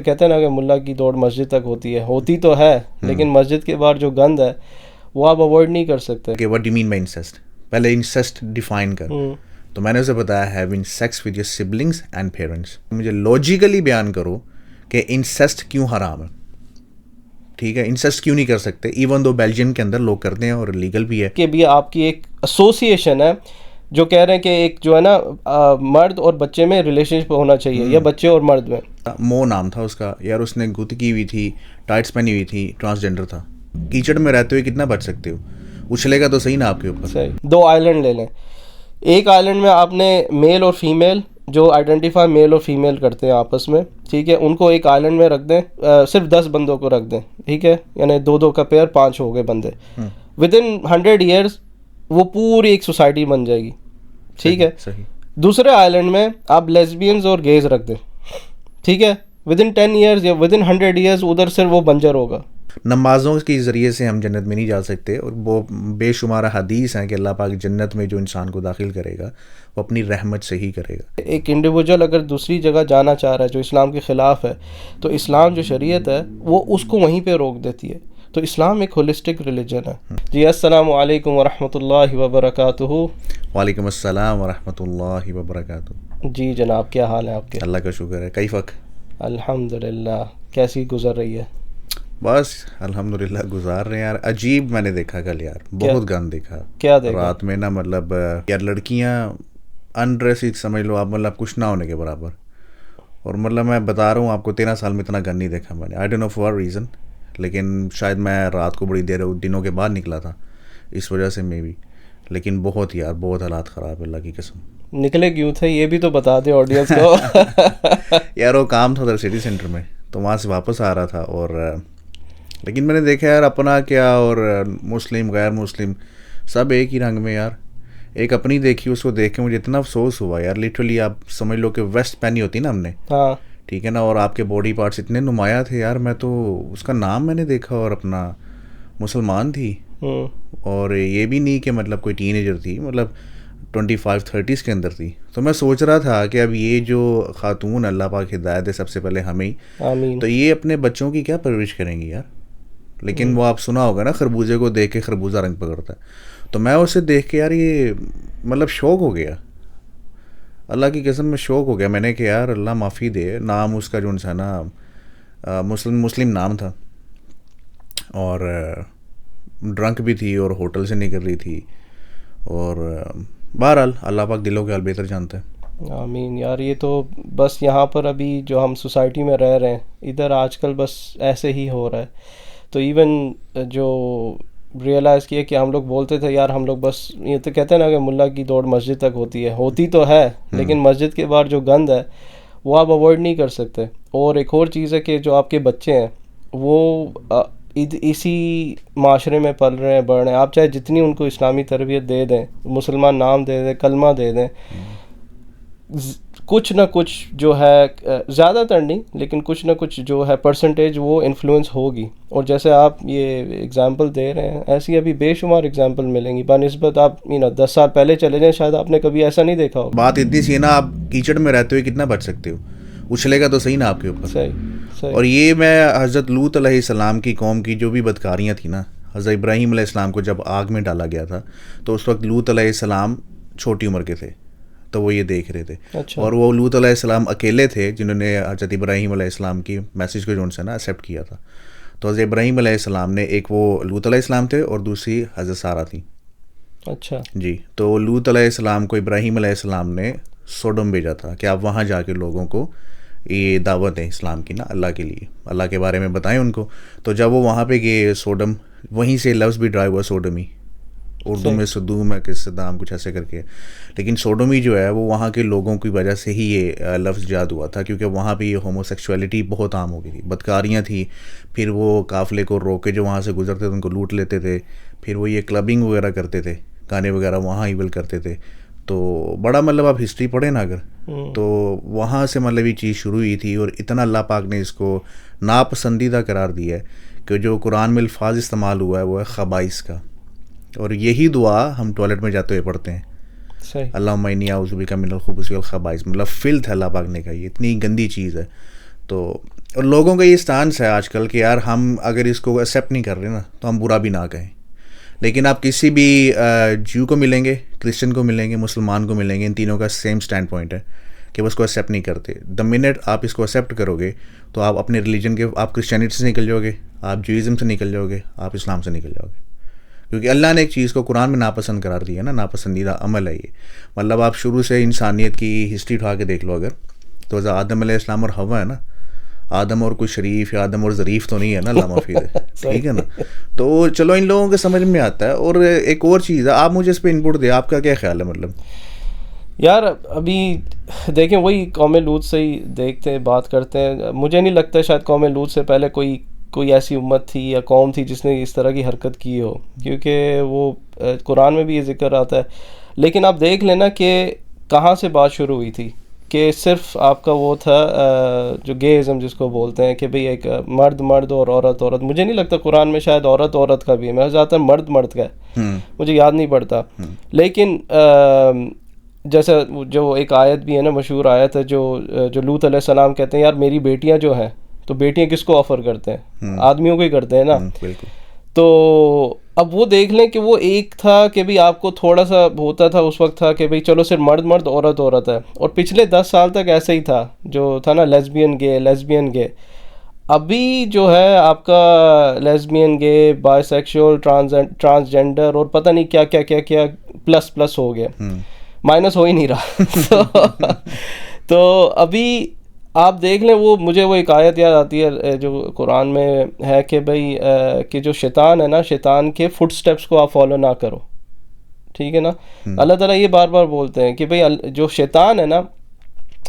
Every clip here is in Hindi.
कहते हैं ना कि मुल्ला की दौड़ मस्जिद तक होती है, होती तो है, लेकिन मस्जिद के बाहर जो गंद है वो आप अवॉइड नहीं कर सकते। कि what do you mean by incest, पहले इंसेस्ट डिफाइन कर। तो मैंने उसे बताया having sex with your siblings and parents. मुझे लॉजिकली बयान करो कि इंसेस्ट क्यों हराम है, ठीक है, इंसेस्ट क्यों नहीं कर सकते, इवन दो बेल्जियम के अंदर लोग करते हैं और लीगल भी है। कि भी आपकी एक एसोसिएशन है जो कह रहे हैं कि एक जो है ना मर्द और बच्चे में रिलेशनशिप होना चाहिए, या बच्चे और मर्द में। मो नाम था उसका यार, उसने गुत की हुई थी, टाइट्स पहनी हुई थी, ट्रांसजेंडर था। कीचड़ में रहते हुए कितना बच सकते हो, उछलेगा तो सही ना आपके ऊपर। सही। दो आइलैंड ले लें, एक आइलैंड में आपने मेल और फीमेल जो आइडेंटिफाई मेल और फीमेल करते हैं आपस में, ठीक है, उनको एक आइलैंड में रख दें, सिर्फ 10 बंदों को रख दें, ठीक है, यानी 2-2 का पेयर, 5 हो गए बंदे। विद इन 100 ईयर्स वो पूरी एक सोसाइटी बन जाएगी, ठीक है। सही। दूसरे आइलैंड में आप लेस्बियंस और गेज रख दें, ठीक है, विद इन 10 ईयर्स या विद इन 100 ईयर्स उधर सिर्फ वो बंजर होगा। नमाज़ों के ज़रिए से हम जन्नत में नहीं जा सकते, और वो बेशुमार हदीस हैं कि अल्लाह पाक जन्नत में जो इंसान को दाखिल करेगा वो अपनी रहमत से ही करेगा। एक इंडिविजुअल अगर दूसरी जगह जाना चाह रहा है जो इस्लाम के ख़िलाफ़ है, तो इस्लाम जो शरीयत है वो उसको वहीं पे रोक देती है। तो इस्लाम एक होलिस्टिक रिलीजन है। जी, अस्सलामु अलैकुम वरहमतुल्लाहि वबरकातुहू। वालेकुम अस्सलाम वरहमतुल्लाहि वबरकातुहू। जी जनाब, क्या हाल है आपके? अल्लाह का शुक्र है। कैफ़क? अल्हम्दुलिल्लाह। कैसी गुजर रही है? बस अल्हम्दुलिल्लाह गुजार रहे हैं यार। अजीब मैंने देखा कल यार, बहुत गंद देखा। क्या देखा? रात में ना, मतलब यार लड़कियां अनड्रेसिंग समझ लो आप, मतलब कुछ ना होने के बराबर। और मतलब मैं बता रहा हूँ आपको, 13 साल में इतना गंद नहीं देखा मैंने। I don't know for reason, लेकिन शायद मैं रात को बड़ी देर दिनों के बाद निकला था, इस वजह से मे भी। लेकिन बहुत यार, बहुत हालात ख़राब है, अल्लाह की कसम। निकले क्यों थे ये भी तो बता दें ऑडियंस को। यार वो काम था उधर सिटी सेंटर में, तो वहाँ से वापस आ रहा था। और लेकिन मैंने देखा यार, अपना क्या और मुस्लिम गैर मुस्लिम सब एक ही रंग में यार। एक अपनी देखी, उसको देख के मुझे इतना अफसोस हुआ यार। लिटरली आप समझ लो कि वेस्ट पहनी होती ना हमने, हाँ, ठीक है ना, और आपके बॉडी पार्ट्स इतने नुमाया थे यार। मैं तो उसका नाम मैंने देखा, और अपना मुसलमान थी, और ये भी नहीं कि मतलब कोई टीनेजर थी, मतलब 25-30s के अंदर थी। तो मैं सोच रहा था कि अब ये जो खातून, अल्लाह पाक हिदायत है सबसे पहले हमें ही, आमीन। तो ये अपने बच्चों की क्या परवरिश करेंगी यार। लेकिन वो आप सुना होगा ना, खरबूजे को देख के खरबूजा रंग पकड़ता है। तो मैं उसे देख के यार ये मतलब शौक हो गया, अल्लाह की कसम में शौक हो गया मैंने कि यार अल्लाह माफ़ी दे। नाम उसका जो सा ना मुस्लिम नाम था, और ड्रंक भी थी, और होटल से निकल रही थी। और बहरहाल अल्लाह पाक दिलों के हाल बेहतर जानता है। आमीन यार। ये तो बस यहाँ पर अभी जो हम सोसाइटी में रह रहे हैं, इधर आजकल बस ऐसे ही हो रहा है। तो इवन जो रियलाइज़ किया कि हम लोग बोलते थे यार, हम लोग बस, ये तो कहते हैं ना कि मुल्ला की दौड़ मस्जिद तक होती है, होती तो है, लेकिन मस्जिद के बाहर जो गंद है वो आप अवॉइड नहीं कर सकते। और एक और चीज़ है कि जो आपके बच्चे हैं वो इसी माशरे में पल रहे हैं, बढ़ रहे हैं। आप चाहे जितनी उनको इस्लामी तरबियत दे दें, मुसलमान नाम दे दें, कलमा दे दें, कुछ ना कुछ जो है, ज़्यादातर नहीं लेकिन कुछ ना कुछ जो है परसेंटेज वो इन्फ्लुएंस होगी। और जैसे आप ये एग्ज़ाम्पल दे रहे हैं, ऐसी अभी बेशुमार एग्ज़ाम्पल मिलेंगी बनिस्बत आप 10 साल पहले चले जाएं, शायद आपने कभी ऐसा नहीं देखा होगा। बात इतनी सी है ना, आप कीचड़ में रहते हुए कितना बच सकते हो, उछलेगा तो सही ना आपके ऊपर। सही सही। और ये मैं हज़रत लूत अलैहिस्सलाम की कौम की जो भी बदकारियाँ थी ना, हज़रत इब्राहीम अलैहिस्सलाम को जब आग में डाला गया था, तो उस वक्त लूत अलैहिस्सलाम छोटी उम्र के थे, तो वो ये देख रहे थे। अच्छा। और वो लूत अलैहिस्सलाम अकेले थे जिन्होंने हज़रत इब्राहीम अलैहिस्सलाम की मैसेज को जो उनसे ना एक्सेप्ट किया था। तो हज़रत इब्राहीम अलैहिस्सलाम ने, एक वो लूत अलैहिस्सलाम थे और दूसरी हज़रत सारा थी। अच्छा जी। तो लूत अलैहिस्सलाम को इब्राहीम अलैहिस्सलाम ने सोडम भेजा था कि आप वहाँ जाके लोगों को ये दावत है इस्लाम की ना, अल्लाह के लिए, अल्लाह के बारे में बताएं उनको। तो जब वो वहाँ पे गए, सोडम, वहीं से लफ्ज़ भी ड्राइव हुआ सोडमी, उर्दू में सदूम है, किस सदाम कुछ ऐसे करके। लेकिन सोडोमी जो है वो वहाँ के लोगों की वजह से ही ये लफ्ज़ ईजाद हुआ था, क्योंकि वहाँ पे ये होमोसेक्सुअलिटी बहुत आम हो गई थी, बदकारियाँ थी। फिर वो काफ़िले को रोक के जो वहाँ से गुजरते थे उनको लूट लेते थे। फिर वो ये क्लबिंग वगैरह करते थे, गाने वगैरह वहाँ इवल करते थे। तो बड़ा मतलब आप हिस्ट्री पढ़ें ना अगर, तो वहाँ से मतलब ये चीज़ शुरू हुई थी। और इतना अल्लाह पाक ने इसको नापसंदीदा करार दिया है कि जो कुरान में अल्फाज इस्तेमाल हुआ है वो है खबाइस का। और यही दुआ हम टॉयलेट में जाते हुए पढ़ते हैं, अल्लाहुम्मा इन्नी अऊज़ु बिका मिनल खुबुसी वल खबाइस, मतलब फिल्थ है अल्लाह पाक ने कहा, ये इतनी गंदी चीज़ है। तो और लोगों का ये स्टांस है आजकल कि यार हम अगर इसको एक्सेप्ट नहीं कर रहे ना तो हम बुरा भी ना कहें। लेकिन आप किसी भी ज्यू को मिलेंगे, क्रिश्चियन को मिलेंगे, मुसलमान को मिलेंगे, इन तीनों का सेम स्टैंड पॉइंट है कि बस को एक्सेप्ट नहीं करते। द मिनट आप इसको एक्सेप्ट करोगे तो आप अपने रिलीजन के, आप क्रिश्चियनिटी से निकल जाओगे, आप जूइज़म से निकल जाओगे, आप इस्लाम से निकल जाओगे। क्योंकि अल्लाह ने एक चीज़ को कुरान में नापसंद करार दिया ना, नापसंदीदा अमल है ये। मतलब आप शुरू से इंसानियत की हिस्ट्री उठा के देख लो अगर, तो आदम अलैहिस्सलाम और हवा है ना, आदम और कोई शरीफ या आदम और ज़रीफ तो नहीं है ना, अल्लाह माफी दे, ठीक है ना। तो चलो इन लोगों के समझ में आता है। और एक और चीज़ है, आप मुझे इस पर इनपुट दें, आपका क्या ख्याल है? मतलब यार अभी देखें, वही कौम लूत से ही देखते हैं, बात करते हैं। मुझे नहीं लगता शायद कौम लूत से पहले कोई ऐसी उम्मत थी या कौम थी जिसने इस तरह की हरकत की हो, क्योंकि वो कुरान में भी ये जिक्र आता है। लेकिन आप देख लेना कि कहाँ से बात शुरू हुई थी, कि सिर्फ आपका वो था जो गेज़म जिसको बोलते हैं, कि भाई एक मर्द मर्द और औरत औरत। मुझे नहीं लगता कुरान में शायद औरत औरत का भी है, मैं ज़्यादातर मर्द मर्द का है, मुझे याद नहीं पड़ता। लेकिन जैसे जो एक आयत भी है ना, मशहूर आयत है, जो लूत अलैहिस्सलाम कहते हैं यार मेरी बेटियां जो हैं, तो बेटियां किसको ऑफ़र करते हैं? आदमियों को ही करते हैं ना। बिल्कुल। तो अब वो देख लें कि वो एक था कि भाई आपको थोड़ा सा होता था उस वक्त था कि भाई चलो सिर्फ मर्द मर्द औरत औरत है, और पिछले 10 साल तक ऐसे ही था, जो था ना लेस्बियन गे। अभी जो है आपका लेस्बियन गे, बाइसेक्सुअल, ट्रांसजेंडर और पता नहीं क्या क्या क्या क्या प्लस हो गया, माइनस हो ही नहीं रहा। तो अभी आप देख लें, मुझे वो एक आयत याद आती है जो कुरान में है कि भाई कि जो शैतान है ना, शैतान के फुटस्टेप्स को आप फॉलो ना करो, ठीक है ना। अल्लाह ताला ये बार बार बोलते हैं कि भाई जो शैतान है ना,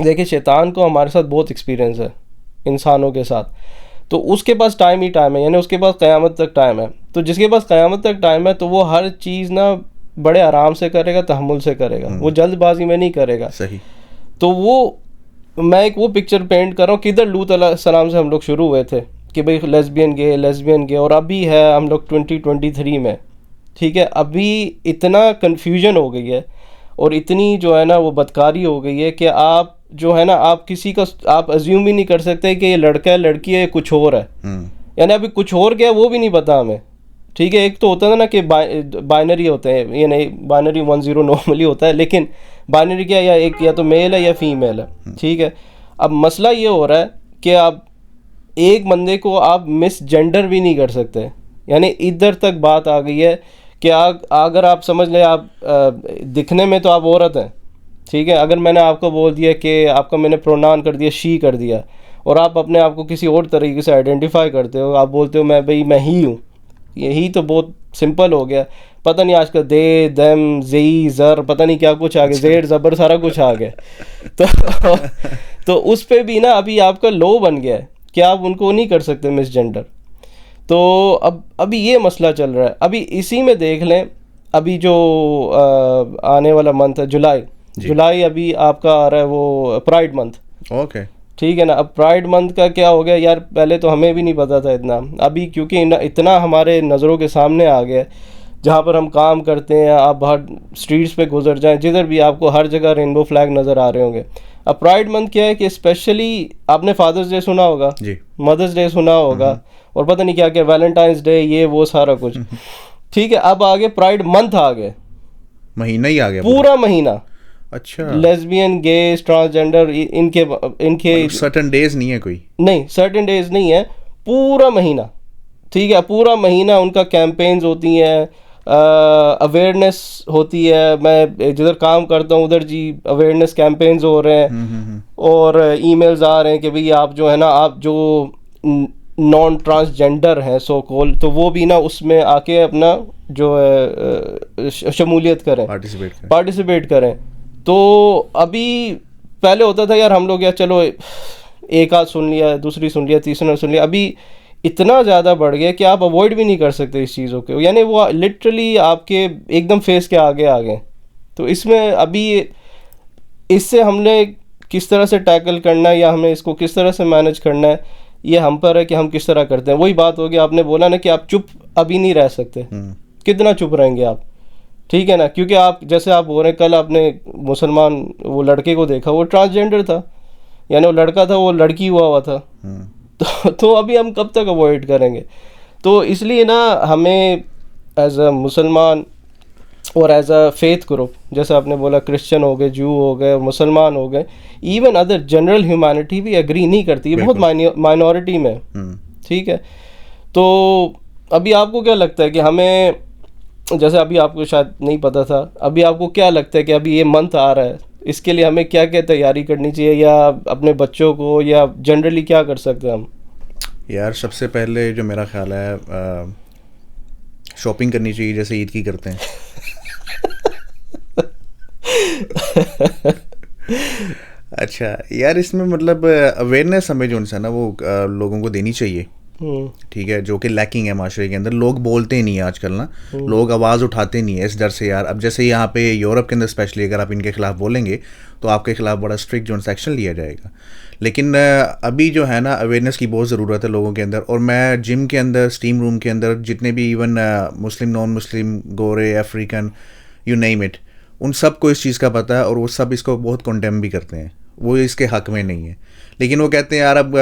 देखिए शैतान को हमारे साथ बहुत एक्सपीरियंस है इंसानों के साथ, तो उसके पास टाइम ही टाइम है, यानी उसके पास क़यामत तक टाइम है। तो जिसके पास क़यामत तक टाइम है तो वो हर चीज़ ना बड़े आराम से करेगा, तहम्मुल से करेगा, वो जल्दबाजी में नहीं करेगा। सही। तो मैं एक वो पिक्चर पेंट कर रहा हूँ, किधर लूत अलैहिस्सलाम से हम लोग शुरू हुए थे कि भाई लेस्बियन गे, और अभी है हम लोग 2023 में, ठीक है। अभी इतना कन्फ्यूजन हो गई है और इतनी जो है ना वो बदकारी हो गई है कि आप जो है ना, आप किसी का आप अज्यूम भी नहीं कर सकते कि ये लड़का है लड़की है कुछ और है, यानी अभी कुछ और क्या है वो भी नहीं पता हमें, ठीक है। एक तो होता था ना कि बाइनरी होते हैं, ये नहीं बाइनरी 1-0 नॉर्मली होता है, लेकिन बाइनरी क्या, या तो मेल है या फीमेल है, ठीक है। अब मसला ये हो रहा है कि आप एक बंदे को आप मिस जेंडर भी नहीं कर सकते, यानी इधर तक बात आ गई है कि अगर आप समझ लें आप दिखने में तो आप औरत हैं, ठीक है। अगर मैंने आपको बोल दिया कि आपका मैंने प्रोनाउन कर दिया शी कर दिया, और आप अपने आप को किसी और तरीके से आइडेंटिफाई करते हो, आप बोलते हो मैं ही हूँ, यही तो बहुत सिंपल हो गया। पता नहीं आजकल दे देम जेई जर पता नहीं क्या कुछ आ गया, जेर जबर सारा कुछ आ गया। तो उस पे भी ना अभी आपका लो बन गया है कि आप उनको नहीं कर सकते मिस जेंडर। तो अभी ये मसला चल रहा है। अभी इसी में देख लें, अभी जो आने वाला मंथ है जुलाई अभी आपका आ रहा है वो प्राइड मंथ, ओके, ठीक है ना। अब प्राइड मंथ का क्या हो गया यार, पहले तो हमें भी नहीं पता था इतना, अभी क्योंकि इतना हमारे नज़रों के सामने आ गया, जहाँ पर हम काम करते हैं, आप बाहर स्ट्रीट्स पे गुजर जाएं, जिधर भी आपको हर जगह रेनबो फ्लैग नज़र आ रहे होंगे। अब प्राइड मंथ क्या है कि स्पेशली आपने फादर्स डे सुना होगा जी, मदर्स डे सुना होगा, और पता नहीं क्या क्या वैलेंटाइंस डे, ये वो सारा कुछ, ठीक है। अब आगे प्राइड मंथ आ गए, महीना ही आ गया, पूरा महीना। अच्छा, लेस्बियन गे ट्रांसजेंडर इनके सर्टेन डेज नहीं है, कोई नहीं, सर्टेन डेज नहीं है, पूरा महीना, ठीक है। पूरा महीना उनका कैंपेन्स होती हैं, अवेयरनेस होती है। मैं जिधर काम करता हूँ उधर जी अवेयरनेस कैंपेन्स हो रहे हैं, और ईमेल्स आ रहे हैं कि भाई आप जो है ना, आप जो नॉन ट्रांसजेंडर हैं सो कॉल, तो वो भी ना उसमें आके अपना जो है शमूलियत करें, पार्टिसिपेट करें। तो अभी पहले होता था यार हम लोग यार चलो एक आध सुन लिया, दूसरी सुन लिया, तीसरा सुन लिया, अभी इतना ज़्यादा बढ़ गया कि आप अवॉइड भी नहीं कर सकते इस चीज़ों को, यानी वो लिटरली आपके एकदम फेस के आगे आ गए। तो इसमें अभी इससे हमने किस तरह से टैकल करना है या हमें इसको किस तरह से मैनेज करना है, ये हम पर है कि हम किस तरह करते हैं। वही बात होगी, आपने बोला ना कि आप चुप अभी नहीं रह सकते, कितना चुप रहेंगे आप, ठीक है ना। क्योंकि आप जैसे आप बोल रहे हैं, कल आपने मुसलमान वो लड़के को देखा, वो ट्रांसजेंडर था, यानी वो लड़का था वो लड़की हुआ था। तो अभी हम कब तक अवॉइड करेंगे? तो इसलिए ना हमें एज अ मुसलमान और एज अ फेथ ग्रुप, जैसे आपने बोला क्रिश्चियन हो गए, जू हो गए, मुसलमान हो गए, इवन अदर जनरल ह्यूमैनिटी भी एग्री नहीं करती, ये बहुत माइनॉरिटी में, ठीक है। तो अभी आपको क्या लगता है कि हमें, जैसे अभी आपको शायद नहीं पता था, अभी आपको क्या लगता है कि अभी ये मंथ आ रहा है, इसके लिए हमें क्या क्या तैयारी करनी चाहिए, या अपने बच्चों को, या जनरली क्या कर सकते हैं हम? यार सबसे पहले जो मेरा ख्याल है, शॉपिंग करनी चाहिए जैसे ईद की करते हैं। अच्छा यार, इसमें मतलब अवेयरनेस हमें जो है ना वो लोगों को देनी चाहिए, ठीक है, जो कि लैकिंग है माशरे के अंदर। लोग बोलते नहीं है आजकल ना, लोग आवाज़ उठाते नहीं है इस डर से यार। अब जैसे यहाँ पे यूरोप के अंदर स्पेशली अगर आप इनके खिलाफ बोलेंगे तो आपके खिलाफ बड़ा स्ट्रिक्ट जो एक्शन लिया जाएगा। लेकिन अभी जो है ना अवेयरनेस की बहुत ज़रूरत है लोगों के अंदर। और मैं जिम के अंदर, स्टीम रूम के अंदर जितने भी even Muslim, non Muslim, Gore, African, you name it, उन सबको इस चीज़ का पता है और वो सब इसको बहुत कंडेम भी करते हैं। वो इसके हक में नहीं है, लेकिन वो कहते हैं यार अब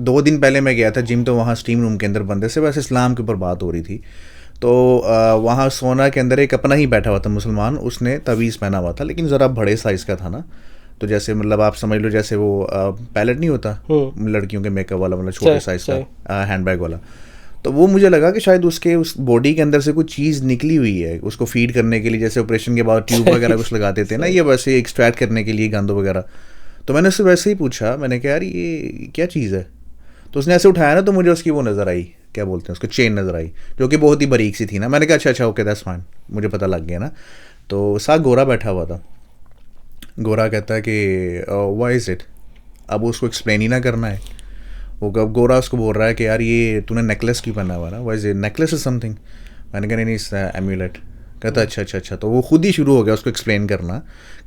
2 दिन पहले मैं गया था जिम, तो वहाँ स्टीम रूम के अंदर बंदे से बस इस्लाम के ऊपर बात हो रही थी। तो वहाँ सोना के अंदर एक अपना ही बैठा हुआ था मुसलमान, उसने तवीज़ पहना हुआ था लेकिन ज़रा बड़े साइज़ का था ना। तो जैसे मतलब आप समझ लो जैसे वो पैलेट नहीं होता लड़कियों के मेकअप वाला, मतलब छोटे साइज़ का हैंडबैग वाला। तो वो मुझे लगा कि शायद उसके उस बॉडी के अंदर से कुछ चीज़ निकली हुई है उसको फीड करने के लिए, जैसे ऑपरेशन के बाद ट्यूब वगैरह कुछ लगाते थे ना, ये वैसे एक्सट्रैक्ट करने के लिए गंद वगैरह। तो मैंने उससे वैसे ही पूछा, मैंने कहा यार ये क्या चीज़ है? तो उसने ऐसे उठाया ना, तो मुझे उसकी वो नज़र आई, क्या बोलते हैं उसको, चेन नज़र आई, जो कि बहुत ही बारीक सी थी ना। मैंने कहा अच्छा अच्छा ओके दैट्स फाइन, मुझे पता लग गया ना। तो साथ गोरा बैठा हुआ था। गोरा कहता है कि व्हाई इज़ इट? अब उसको एक्सप्लेन ही ना करना है। वो गोरा उसको बोल रहा है कि यार ये तूने नेकलेस क्यों पहना हुआ ना, why is it, necklace is something. मैंने कहा नहीं एम्यूलेट। कहता अच्छा अच्छा अच्छा। तो वो खुद ही शुरू हो गया उसको एक्सप्लेन करना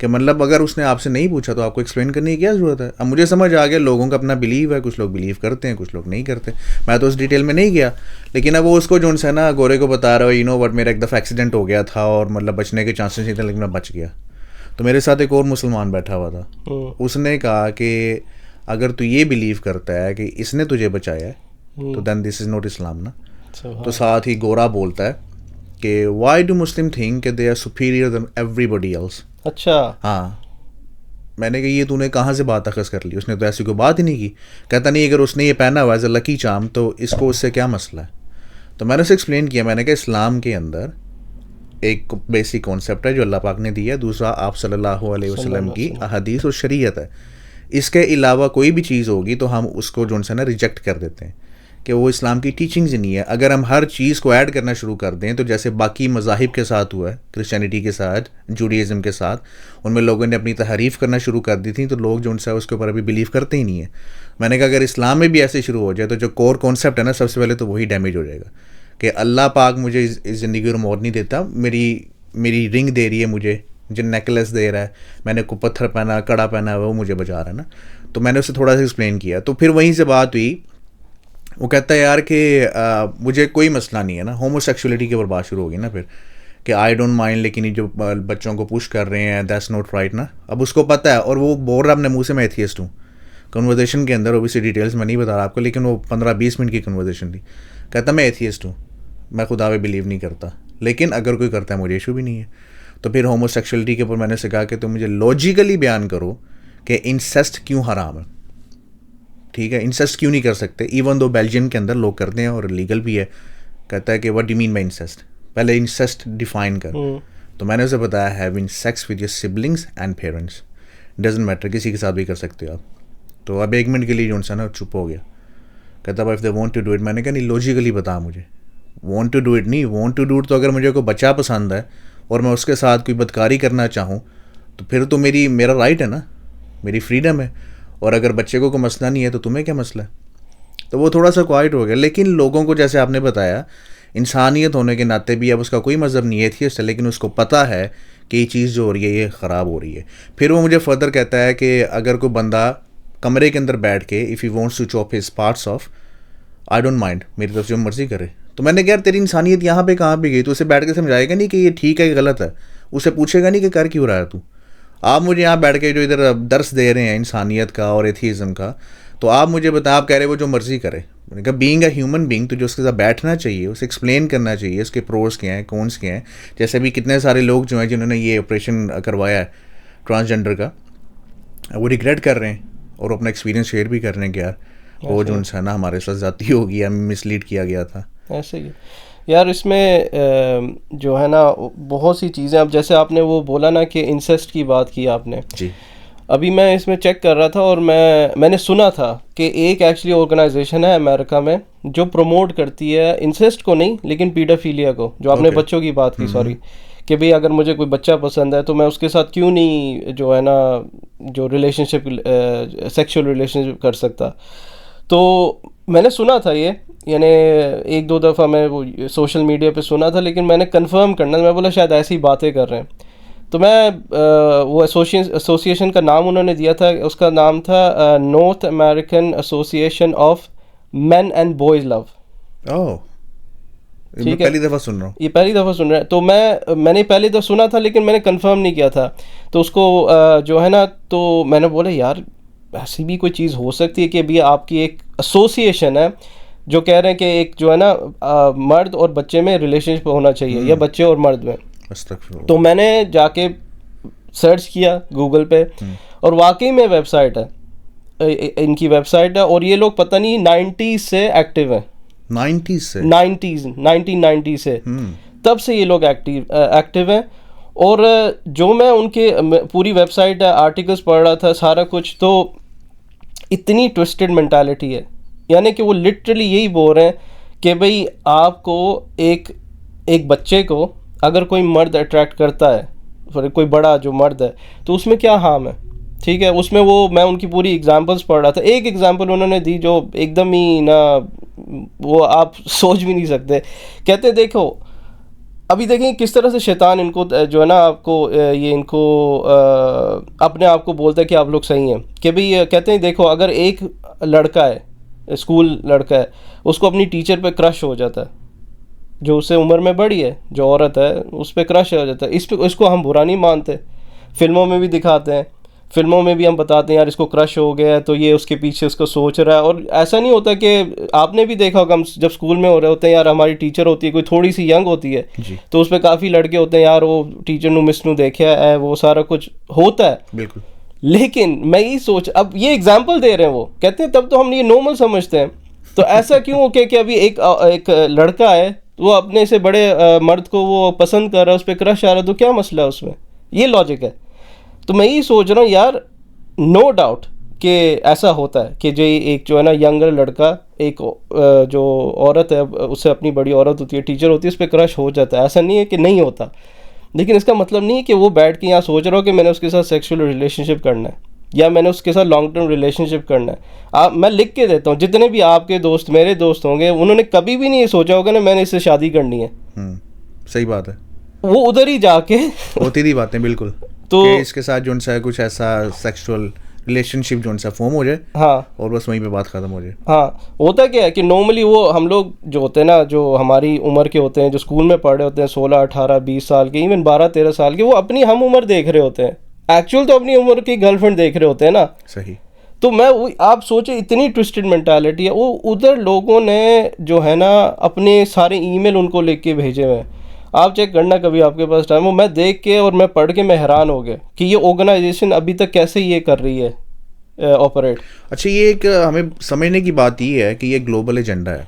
कि मतलब अगर उसने आपसे नहीं पूछा तो आपको एक्सप्लेन करने की क्या ज़रूरत है। अब मुझे समझ आ गया लोगों का अपना बिलीव है, कुछ लोग बिलीव करते हैं, कुछ लोग नहीं करते। मैं तो उस डिटेल में नहीं गया, लेकिन अब वो उसको जो है ना गोरे को बता रहा हो, यू नो वट, मेरा एक दफ़ा एक्सीडेंट हो गया था और मतलब बचने के चांसेस नहीं थे लेकिन मैं बच गया। तो मेरे साथ एक और मुसलमान बैठा हुआ था, उसने कहा कि अगर तू ये बिलीव करता है कि इसने तुझे बचाया है तो then this is not Islam ना। तो साथ ही गोरा बोलता है कि why do Muslim think they are superior than everybody else. अच्छा हाँ। मैंने कहा ये तूने कहाँ से बात अखज़ कर ली, उसने तो ऐसी कोई बात ही नहीं की। कहता नहीं अगर उसने ये पहना हुआ एज अ लकी चार्म तो इसको उससे क्या मसला है। तो मैंने उसे एक्सप्लेन किया, मैंने कहा इस्लाम के अंदर एक बेसिक कॉन्सेप्ट है जो अल्लाह पाक ने दिया है, दूसरा आप सल्लल्लाहु अलैहि वसल्लम की हदीस और शरीयत है। इसके अलावा कोई भी चीज़ होगी तो हम उसको जो है ना रिजेक्ट कर देते हैं कि वो इस्लाम की टीचिंग्स ही नहीं है। अगर हम हर चीज़ को ऐड करना शुरू कर दें तो जैसे बाकी मज़ाहिब के साथ हुआ है, क्रिश्चियनिटी के साथ, जूडाइज़म के साथ, उनमें लोगों ने अपनी तहरीफ़ करना शुरू कर दी थी, तो लोग जो उनसे उसके ऊपर अभी बिलीव करते ही नहीं है। मैंने कहा अगर इस्लाम में भी ऐसे शुरू हो जाए तो जो कोर कॉन्सेप्ट है ना सबसे पहले तो वही डैमेज हो जाएगा कि अल्लाह पाक मुझे इस ज़िंदगी में मौत नहीं देता, मेरी रिंग दे रही है मुझे, जो नेकलेस दे रहा है, मैंने को पत्थर पहना, कड़ा पहना है, वो मुझे बचा रहा है ना। तो मैंने उसे थोड़ा सा एक्सप्लेन किया, तो फिर वहीं से बात हुई। वो कहता है यार कि मुझे कोई मसला नहीं है ना, होमोसेक्सुअलिटी के ऊपर बात शुरू होगी ना फिर कि आई डोंट माइंड, लेकिन ये जो बच्चों को पुश कर रहे हैं दैट्स नॉट राइट ना। अब उसको पता है और वो बोल रहा अपने मुँह से मैं एथियस्ट हूँ। कन्वर्सेशन के अंदर ओबियसली डिटेल्स मैं नहीं बता रहा आपको, लेकिन वो 15-20 मिनट की कन्वर्सेशन थी। कहता मैं एथियस्ट हूँ, मैं खुदा पे बिलीव नहीं करता, लेकिन अगर कोई करता है मुझे इशू भी नहीं है। तो फिर होमोसेक्सुअलिटी के ऊपर मैंने से कहा कि तुम मुझे लॉजिकली बयान करो कि इंसेस्ट क्यों हराम है, ठीक है, इंसेस्ट क्यों नहीं कर सकते, इवन दो बेल्जियम के अंदर लोग करते हैं और लीगल भी है। कहता है कि what do mean by incest, पहले इंसेस्ट डिफाइन कर। तो मैंने उसे बताया having sex with your siblings and parents, doesn't matter, किसी के साथ भी कर सकते हो आप। तो अब 1 मिनट के लिए जो है ना चुप हो गया। कहता भाई if they want to do it, मैंने कहा नहीं लॉजिकली बता मुझे, वांट टू डू इट नहीं, वांट टू डू इट तो अगर मुझे कोई बच्चा पसंद है और मैं उसके साथ कोई बदकारी करना चाहूँ तो फिर तो मेरा राइट है ना, मेरी फ्रीडम है। और अगर बच्चे को कोई मसला नहीं है तो तुम्हें क्या मसला है। तो वो थोड़ा सा क्वाइट हो गया। लेकिन लोगों को जैसे आपने बताया इंसानियत होने के नाते भी, अब उसका कोई मज़हब नहीं है, एथियस्ट है, लेकिन उसको पता है कि ये चीज़ जो हो रही है ये ख़राब हो रही है। फिर वो मुझे फर्दर कहता है कि अगर कोई बंदा कमरे के अंदर बैठ के if he wants to chop his parts off, I don't mind, मेरी तरफ जो मर्ज़ी करे। तो मैंने कहा यार तेरी इंसानियत यहाँ पे कहाँ पे गई? तो उसे बैठ के समझाएगा नहीं कि ये ठीक है कि गलत है, उसे पूछेगा नहीं कि कर क्यों रहा है तू। आप मुझे यहाँ बैठ के जो इधर दर्स दे रहे हैं इंसानियत का और एथीज़म का, तो आप मुझे बताएं, आप कह रहे हो वो जो मर्जी करे। मैंने कहा बीइंग अ ह्यूमन बीइंग तो जो उसके साथ बैठना चाहिए, उसे एक्सप्लेन करना चाहिए उसके प्रोज क्या हैं, कॉन्स क्या हैं। जैसे भी कितने सारे लोग जो हैं जिन्होंने ये ऑपरेशन करवाया है ट्रांसजेंडर का, वो रिग्रेट कर रहे हैं और अपना एक्सपीरियंस शेयर भी कर रहे हैं कि यार वो जो है ना हमारे साथ ज़्यादती हो गई, हमें मिसलीड किया गया था। ऐसे ही यार इसमें जो है ना बहुत सी चीज़ें, अब जैसे आपने वो बोला ना कि इंसेस्ट की बात की आपने जी। अभी मैं इसमें चेक कर रहा था और मैंने सुना था कि एक एक्चुअली ऑर्गेनाइजेशन है अमेरिका में जो प्रमोट करती है इंसेस्ट को नहीं लेकिन पीडाफीलिया को, जो आपने बच्चों की बात की, सॉरी, कि भाई अगर मुझे कोई बच्चा पसंद है तो मैं उसके साथ क्यों नहीं जो है ना जो रिलेशनशिप सेक्सुअल रिलेशनशिप कर सकता। तो मैंने सुना था ये, यानी एक दो दफ़ा मैं वो सोशल मीडिया पे सुना था, लेकिन मैंने कंफर्म करना, मैं बोला शायद ऐसी बातें कर रहे हैं। तो मैं वो एसोसिएशन का नाम उन्होंने दिया था, उसका नाम था North American Association of Men and Boys Love. Oh, मैं पहली दफ़ा सुन रहा हूँ। ये पहली दफ़ा सुन रहे हैं। तो मैंने पहले तो सुना था लेकिन मैंने कंफर्म नहीं किया था। तो उसको जो है ना, तो मैंने बोला यार ऐसी भी कोई चीज़ हो सकती है कि अभी आपकी एक एसोसिएशन है जो कह रहे हैं कि एक जो है ना मर्द और बच्चे में रिलेशनशिप होना चाहिए या बच्चे और मर्द में। तो मैंने जाके सर्च किया गूगल पे और वाकई में वेबसाइट है, इनकी वेबसाइट है, और ये लोग पता नहीं 90s से एक्टिव हैं। 1990 से तब से ये लोग एक्टिव हैं। और जो मैं उनके पूरी वेबसाइट है, आर्टिकल्स पढ़ रहा था सारा कुछ, तो इतनी ट्विस्टेड मेंटालिटी है, यानी कि वो लिटरली यही बोल रहे हैं कि भाई आपको एक बच्चे को अगर कोई मर्द अट्रैक्ट करता है, कोई बड़ा जो मर्द है, तो उसमें क्या हार्म है, ठीक है। उसमें वो मैं उनकी पूरी एग्जांपल्स पढ़ रहा था, एक एग्जांपल उन्होंने दी जो एकदम ही ना, वो आप सोच भी नहीं सकते। कहते देखो अभी देखें किस तरह से शैतान इनको जो है ना आपको ये इनको अपने आप को बोलता है कि आप लोग सही हैं, कि भाई कहते हैं देखो अगर एक लड़का है, स्कूल लड़का है, उसको अपनी टीचर पे क्रश हो जाता है, जो उससे उम्र में बड़ी है, जो औरत है उस पर क्रश हो जाता है, इसको हम बुरा नहीं मानते, फिल्मों में भी दिखाते हैं, फिल्मों में भी हम बताते हैं यार इसको क्रश हो गया है तो ये उसके पीछे उसको सोच रहा है। और ऐसा नहीं होता कि आपने भी देखा होगा, हम जब स्कूल में हो रहे होते हैं यार, हमारी टीचर होती है कोई थोड़ी सी यंग होती है तो उस पर काफ़ी लड़के होते हैं यार वो टीचर नू मिस नू देखा है, वो सारा कुछ होता है बिल्कुल। लेकिन मैं यही सोच, अब ये एग्जाम्पल दे रहे हैं, वो कहते हैं तब तो हम ये नॉर्मल समझते हैं, तो ऐसा क्यों हो कि अभी एक लड़का है वो अपने से बड़े मर्द को वो पसंद कर रहा है, उस पर क्रश आ रहा है, तो क्या मसला है उसमें, ये लॉजिक है। तो मैं यही सोच रहा हूँ यार, नो डाउट कि ऐसा होता है कि जो एक जो है ना यंगर लड़का एक जो औरत है उससे अपनी बड़ी औरत होती है, टीचर होती है, उस पर क्रश हो जाता है, ऐसा नहीं है कि नहीं होता। लेकिन इसका मतलब नहीं है कि वो बैठ के यहाँ सोच रहा हो कि मैंने उसके साथ सेक्सुअल रिलेशनशिप करना है या मैंने उसके साथ लॉन्ग टर्म रिलेशनशिप करना है। मैं लिख के देता हूँ, जितने भी आपके दोस्त मेरे दोस्त होंगे उन्होंने कभी भी नहीं सोचा होगा ना मैंने इससे शादी करनी है। सही बात है, वो उधर ही जाके होती थी बातें बिल्कुल, तो इसके साथ जो सा कुछ ऐसा सेक्सुअल रिलेशनशिप जो सा फॉर्म हो जाए, हाँ, और बस वहीं पे बात खत्म हो जाए। हाँ, होता क्या है कि नॉर्मली वो हम लोग जो होते हैं ना, जो हमारी उम्र के होते हैं, जो स्कूल में पढ़ रहे होते हैं 16, 18, 20 साल के, इवन 12, 13 साल के, वो अपनी हम उम्र देख रहे होते हैं, एक्चुअल तो अपनी उम्र की गर्लफ्रेंड देख रहे होते हैं ना। सही। तो आप सोचे इतनी ट्विस्टेड मेंटालिटी है, वो उधर लोगों ने जो है ना अपने सारे ईमेल उनको लिख के भेजे हुए हैं, आप चेक करना कभी आपके पास टाइम हो। मैं देख के और मैं पढ़ के मैं हैरान हो गया कि ये ऑर्गेनाइजेशन अभी तक कैसे ये कर रही है ऑपरेट। अच्छा, ये एक हमें समझने की बात ये है कि ये ग्लोबल एजेंडा है,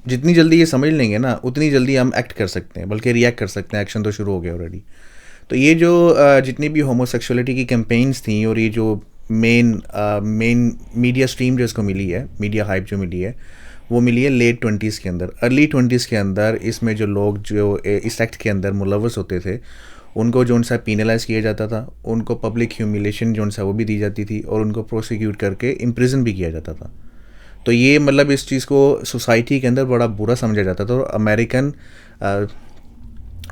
जितनी जल्दी ये समझ लेंगे ना उतनी जल्दी हम एक्ट कर सकते हैं, बल्कि रिएक्ट कर सकते हैं, एक्शन तो शुरू हो गया ऑलरेडी। तो ये जो जितनी भी होमोसेक्सुअलिटी की कैंपेन्स थी और ये जो मेन मीडिया स्ट्रीम जो इसको मिली है, मीडिया हाइप जो मिली है, वो मिली है लेट 20s के अंदर, अर्ली 20s के अंदर। इसमें जो लोग जो इस एक्ट के अंदर मुलव्वस होते थे उनको जो सा पीनलाइज किया जाता था, उनको पब्लिक ह्यूमिलेशन जो सा वो भी दी जाती थी और उनको प्रोसिक्यूट करके इम्प्रिजन भी किया जाता था। तो ये मतलब इस चीज़ को सोसाइटी के अंदर बड़ा बुरा समझा जाता था। और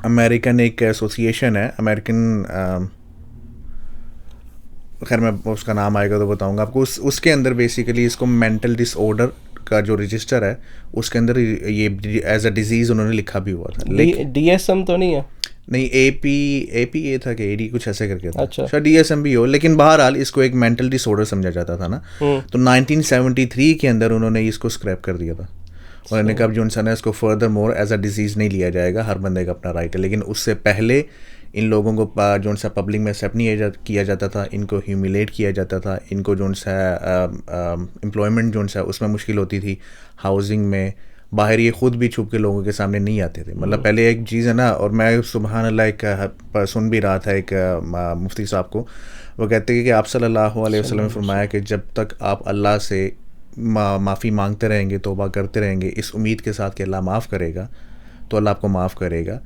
अमेरिकन एक एसोसिएशन है, अमेरिकन, खैर मैं उसका नाम आएगा तो बताऊंगा आपको, उसके अंदर बेसिकली इसको मेंटल डिसऑर्डर का जो रजिस्टर है उसके अंदर ये एज अ डिजीज़ उन्होंने लिखा भी हुआ था। DSM तो नहीं है? नहीं, APA था कि AD कुछ ऐसे करके था। अच्छा। शायद DSM भी हो, लेकिन बहरहाल इसको एक मेंटल डिसऑर्डर समझा जाता था ना। तो 1973 के अंदर उन्होंने इसको स्क्रैप कर दिया था। उन्होंने कहा जो इंसान है इसको furthermore as a disease नहीं लिया जाएगा, हर बंदे का अपना राइट है। लेकिन उससे पहले इन लोगों को जो सा पब्लिक में एक्सेप्ट नहीं किया जाता था, इनको ह्यूमिलेट किया जाता था, इनको जो सा एम्प्लॉयमेंट जो सा उसमें मुश्किल होती थी, हाउसिंग में, बाहर ये खुद भी छुप के लोगों के सामने नहीं आते थे। मतलब पहले एक चीज़ है ना, और मैं सुबहान अल्लाह एक सुन भी रहा था एक मुफ्ती साहब को, वो कहते हैं कि आप सल्लल्लाहु अलैहि वसल्लम ने फरमाया कि जब तक आप अल्लाह से माफ़ी मांगते रहेंगे, तौबा करते रहेंगे इस उम्मीद के साथ कि अल्लाह माफ़ करेगा, तो अल्लाह आपको माफ़ करेगा।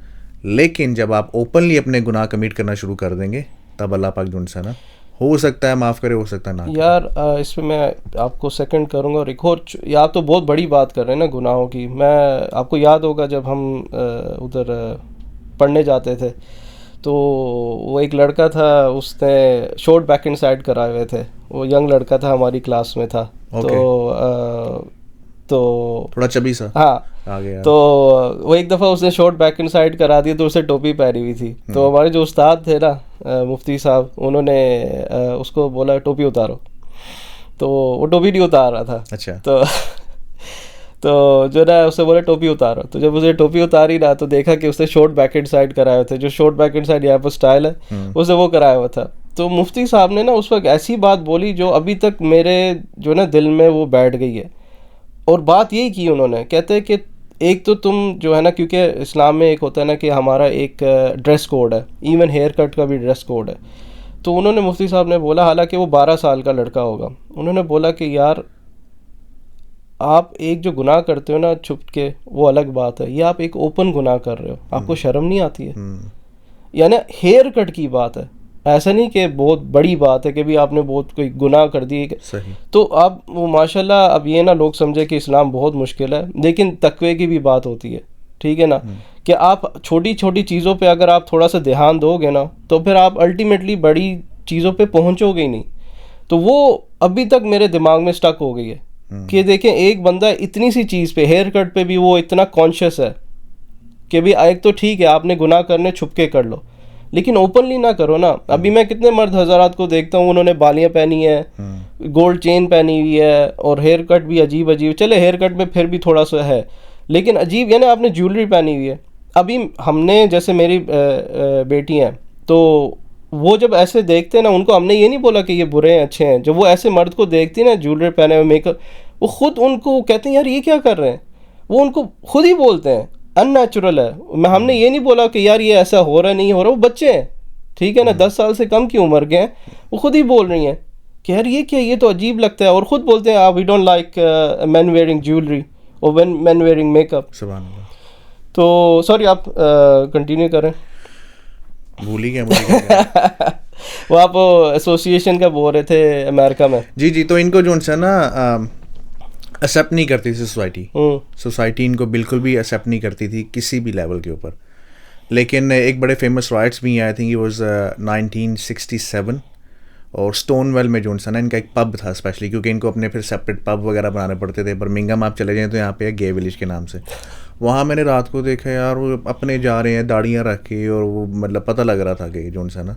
लेकिन जब आप ओपनली अपने गुनाह कमिट करना शुरू कर देंगे, तब अल्लाह पाक जो सा ना हो सकता है माफ़ करे, हो सकता है ना करे। यार इस पे मैं आपको सेकंड करूंगा। और एक और आप तो बहुत बड़ी बात कर रहे हैं ना गुनाहों की। मैं आपको याद होगा जब हम उधर पढ़ने जाते थे, तो वो एक लड़का था, उसने शॉर्ट बैक एंड साइड कराए हुए थे। वो यंग लड़का था, हमारी क्लास में था। तो थोड़ा चबी सा हाँ, आ गया। तो वो एक दफ़ा उसने शॉर्ट बैक एंड साइड करा दिया, तो उसे टोपी पहनी हुई थी। तो हमारे जो उस्ताद थे ना, मुफ्ती साहब, उन्होंने उसको बोला टोपी उतारो। तो वो टोपी नहीं उतार रहा था। अच्छा। तो जो ना उससे बोला टोपी उतारो। तो जब उसे टोपी उतारी ना, तो देखा कि उसने शॉर्ट बैक एंड साइड कराए हुए थे। जो शॉर्ट बैक एंड साइड यहाँ पर स्टाइल है, उसे वो कराया हुआ था। तो मुफ्ती साहब ने ना उस वक्त ऐसी बात बोली जो अभी तक मेरे जो ना दिल में वो बैठ गई है। और बात यही की उन्होंने, कहते हैं कि एक तो तुम जो है ना, क्योंकि इस्लाम में एक होता है ना कि हमारा एक ड्रेस कोड है, इवन हेयर कट का भी ड्रेस कोड है। तो उन्होंने, मुफ्ती साहब ने बोला, हालांकि वो 12 साल का लड़का होगा, उन्होंने बोला कि यार आप एक जो गुनाह करते हो ना छुप के, वो अलग बात है, ये आप एक ओपन गुनाह कर रहे हो, आपको शर्म नहीं आती है? यानी हेयर कट की बात है, ऐसा नहीं कि बहुत बड़ी बात है कि भी आपने बहुत कोई गुनाह कर दी। सही। तो अब वो माशाल्लाह, अब ये ना लोग समझे कि इस्लाम बहुत मुश्किल है, लेकिन तकवे की भी बात होती है, ठीक है ना, कि आप छोटी छोटी चीज़ों पे अगर आप थोड़ा सा ध्यान दोगे ना, तो फिर आप अल्टीमेटली बड़ी चीज़ों पे पहुंचोगे ही नहीं। तो वो अभी तक मेरे दिमाग में स्टक हो गई है कि देखें, एक बंदा इतनी सी चीज़ पे, हेयर कट पे भी वो इतना कॉन्शियस है कि भी एक तो ठीक है आपने गुनाह करने छुप के कर लो, लेकिन ओपनली ना करो ना। अभी मैं कितने मर्द हज़रात को देखता हूँ, उन्होंने बालियाँ पहनी है, गोल्ड चेन पहनी हुई है, और हेयर कट भी अजीब अजीब। चले हेयर कट में फिर भी थोड़ा सा है, लेकिन अजीब, यानी आपने ज्वेलरी पहनी हुई है। अभी हमने, जैसे मेरी बेटी हैं, तो वो जब ऐसे देखते हैं ना, उनको हमने ये नहीं बोला कि ये बुरे हैं अच्छे हैं, जब वो ऐसे मर्द को देखती है ना ज्वेलरी पहने हुए, मेकअप, वो खुद उनको कहते हैं यार ये क्या कर रहे हैं, वो उनको खुद ही बोलते हैं अननेचुरल है। मैं हमने ये नहीं बोला कि यार ये ऐसा हो रहा नहीं हो रहा, वो बच्चे हैं, ठीक है ना, 10 साल से कम की उम्र के हैं, वो खुद ही बोल रही हैं कि यार ये क्या, ये तो अजीब लगता है। और ख़ुद बोलते हैं we don't like man wearing jewellery और मैन वेयरिंग मेकअप। सुभान अल्लाह। तो सॉरी, आप कंटिन्यू करें। भूल ही गया वो आप एसोसिएशन का बोल रहे थे अमेरिका में। जी। तो इनको जो है ना एक्सेप्ट नहीं करती थी सोसाइटी इनको बिल्कुल भी एक्सेप्ट नहीं करती थी किसी भी लेवल के ऊपर। लेकिन एक बड़े फेमस राइट्स भी आई थिंक ये वाज 1967, और स्टोनवेल में जो है ना इनका एक पब था स्पेशली, क्योंकि इनको अपने फिर सेपरेट पब वगैरह बनाने पड़ते थे। बर्मिंघम आप चले जाएँ तो यहाँ पे है गे विलेज के नाम से, वहाँ मैंने रात को देखा यार वो अपने जा रहे हैं दाढ़ियाँ रख के, और वो मतलब पता लग रहा था कि जो है ना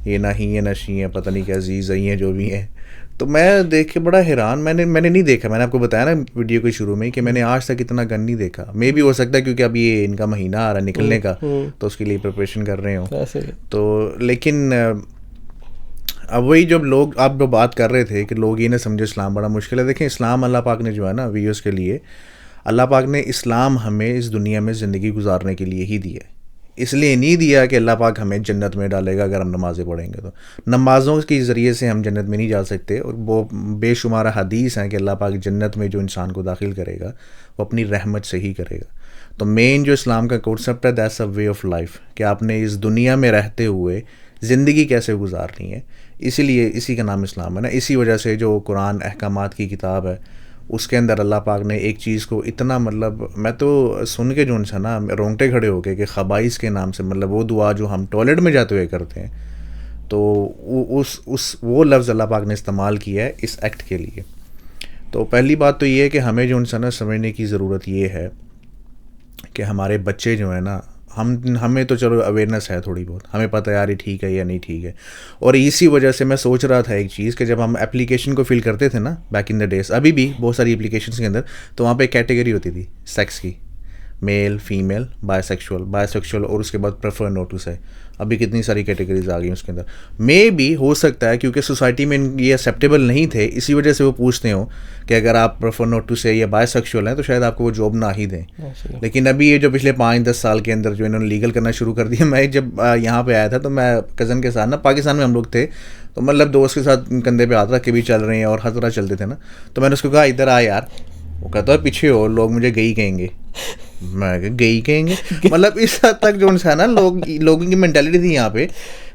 ये ना ही है नशी है, पता नहीं क्या अजीज़ ही हैं जो भी हैं। तो मैं देख के बड़ा हैरान, मैंने नहीं देखा, मैंने आपको बताया ना वीडियो के शुरू में कि मैंने आज तक इतना गन नहीं देखा। मे भी हो सकता है क्योंकि अब ये इनका महीना आ रहा है निकलने का, तो उसके लिए प्रिपरेशन कर रहे हो। तो लेकिन अब वही जब लोग, आप जो बात कर रहे थे कि लोग ये ना समझे इस्लाम बड़ा मुश्किल है, देखें इस्लाम अल्लाह पाक ने जो है ना व्यूअर्स के लिए, अल्लाह पाक ने इस्लाम हमें इस दुनिया में ज़िंदगी गुजारने के लिए ही दिया है। इसलिए नहीं दिया कि अल्लाह पाक हमें जन्नत में डालेगा अगर हम नमाज़ें पढ़ेंगे। तो नमाज़ों के ज़रिए से हम जन्नत में नहीं जा सकते, और वो बेशुमार हदीस हैं कि अल्लाह पाक जन्नत में जो इंसान को दाखिल करेगा वो अपनी रहमत से ही करेगा। तो मेन जो इस्लाम का कॉन्सेप्ट है that's a way of life, कि आपने इस दुनिया में रहते हुए ज़िंदगी कैसे गुजारनी है। इसीलिए इसी का नाम इस्लाम है ना। इसी वजह से जो कुरान अहकामात की किताब है उसके अंदर अल्लाह पाक ने एक चीज़ को इतना, मतलब मैं तो सुन के जो है ना रोंगटे खड़े हो गए कि खबाइस के नाम से, मतलब वो दुआ जो हम टॉयलेट में जाते हुए करते हैं, तो वो लफ्ज़ अल्लाह पाक ने इस्तेमाल किया है इस एक्ट के लिए। तो पहली बात तो ये है कि हमें जो है ना समझने की ज़रूरत ये है कि हमारे बच्चे जो है ना, हमें तो चलो अवेयरनेस है थोड़ी बहुत, हमें पता है यार ये ठीक है या नहीं ठीक है। और इसी वजह से मैं सोच रहा था एक चीज़ कि जब हम एप्लीकेशन को फिल करते थे ना बैक इन द डेज, अभी भी बहुत सारी एप्लीकेशंस के अंदर, तो वहाँ पे एक कैटेगरी होती थी सेक्स की, मेल फीमेल बायसेक्सुअल और उसके बाद प्रेफर नॉट टू से। अभी कितनी सारी कैटेगरीज आ गई उसके अंदर। मे भी हो सकता है क्योंकि सोसाइटी में ये एक्सेप्टेबल नहीं थे, इसी वजह से वो पूछते हो कि अगर आप प्रेफर नॉट टू से या बायसेक्सुअल हैं तो शायद आपको वो जॉब ना ही दें। लेकिन अभी ये जो पिछले 5-10 साल के अंदर जो इन्होंने लीगल करना शुरू कर दिया, मैं जब यहाँ पे आया था तो मैं कज़न के साथ ना, पाकिस्तान में हम लोग थे, तो मतलब दोस्त के साथ कंधे पे हाथ रख के भी चल रहे हैं और हर तरह चलते थे ना, तो मैंने उसको कहा इधर आ यार, वो कहता है पीछे हो, लोग मुझे गई कहेंगे। मैं कहा गई कहेंगे, मतलब इस हद तक जो है ना लोगों की मेंटालिटी थी यहाँ पे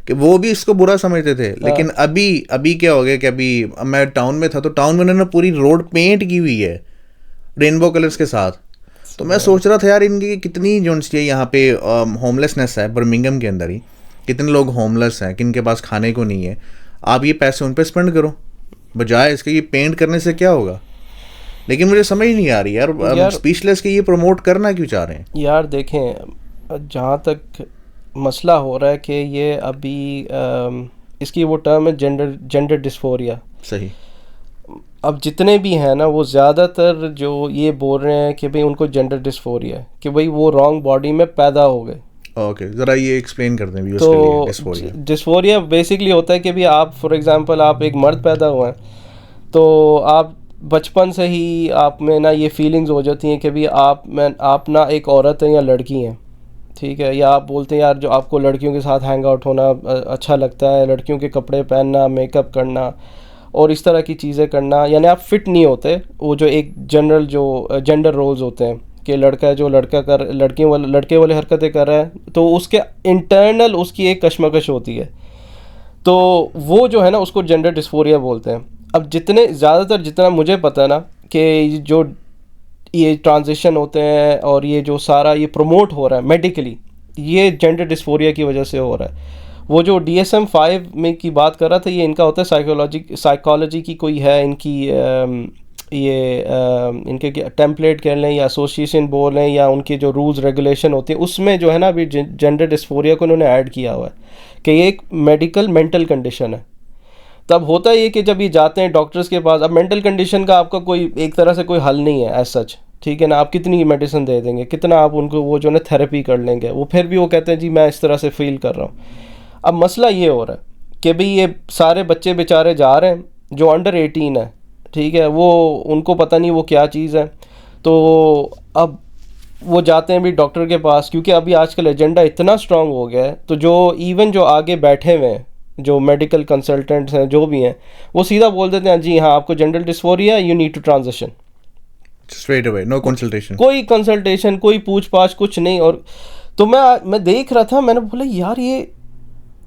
कि वो भी इसको बुरा समझते थे। लेकिन अभी क्या हो गया कि अभी मैं टाउन में था, तो टाउन में उन्होंने पूरी रोड पेंट की हुई है रेनबो कलर्स के साथ। तो मैं सोच रहा था यार इनकी कितनी जो यहाँ पे होमलेसनेस है बर्मिंघम के अंदर ही, कितने लोग होमलेस हैं किन के पास खाने को नहीं है। आप ये पैसे उन पर स्पेंड करो बजाय इसके ये पेंट करने से क्या होगा। लेकिन मुझे समझ नहीं आ रही यार स्पीचलेस के ये प्रमोट करना क्यों चाह रहे हैं। यार देखें, जहाँ तक मसला हो रहा है कि ये अभी इसकी वो टर्म है जेंडर डिस्फोरिया। सही। अब जितने भी हैं ना वो ज़्यादातर जो ये बोल रहे हैं कि भाई उनको जेंडर डिस्फोरिया है, कि भाई वो रॉन्ग बॉडी में पैदा हो गए। ओके, ज़रा ये एक्सप्लेन कर दें व्यूअर्स तो के लिए। डिस्फोरिया बेसिकली होता है कि भाई आप फॉर एग्जांपल आप एक मर्द पैदा हुए हैं, तो आप बचपन से ही आप में ना ये फीलिंग्स हो जाती हैं कि भाई आप ना एक औरत हैं या लड़की हैं, ठीक है। या आप बोलते हैं यार जो आपको लड़कियों के साथ हैंग आउट होना अच्छा लगता है, लड़कियों के कपड़े पहनना, मेकअप करना और इस तरह की चीज़ें करना, यानी आप फिट नहीं होते वो जो एक जनरल जो जेंडर रोल्स होते हैं कि लड़का जो लड़के वाले हरकतें कर रहा है, तो उसके इंटरनल उसकी एक कशमकश होती है। तो वो जो है ना उसको जेंडर डिस्फोरिया बोलते हैं। अब ज़्यादातर जितना मुझे पता है ना कि जो ये ट्रांजिशन होते हैं और ये जो सारा ये प्रमोट हो रहा है मेडिकली, ये जेंडर डिस्फोरिया की वजह से हो रहा है। वो जो DSM-5 में की बात कर रहा था, ये इनका होता है साइकोलॉजी की कोई है इनकी इनके टेम्पलेट कह लें या एसोसिएशन बोल लें या उनके जो रूल्स रेगुलेशन होते हैं, उसमें जो है ना अभी जेंडर डिस्फोरिया को उन्होंने ऐड किया हुआ है कि ये एक मेंटल कंडीशन है। तब होता ये कि जब ये जाते हैं डॉक्टर्स के पास, अब मेंटल कंडीशन का आपका कोई एक तरह से कोई हल नहीं है एज सच, ठीक है ना। आप कितनी मेडिसिन दे देंगे, कितना आप उनको वो जो है थेरेपी कर लेंगे, वो फिर भी वो कहते हैं जी मैं इस तरह से फील कर रहा हूँ। अब मसला ये हो रहा है कि भाई ये सारे बच्चे बेचारे जा रहे हैं जो अंडर 18 है, ठीक है, वो उनको पता नहीं वो क्या चीज़ है। तो अब वो जाते हैं भी डॉक्टर के पास, क्योंकि अभी आजकल एजेंडा इतना स्ट्रांग हो गया है, तो जो इवन जो आगे बैठे हुए हैं जो मेडिकल कंसल्टेंट्स हैं जो भी हैं, वो सीधा बोल देते हैं जी हाँ आपको gender dysphoria, you need to transition straight away, no consultation, कोई कंसल्टेशन कोई पूछ पाछ कुछ नहीं। और तो मैं देख रहा था, मैंने बोला यार ये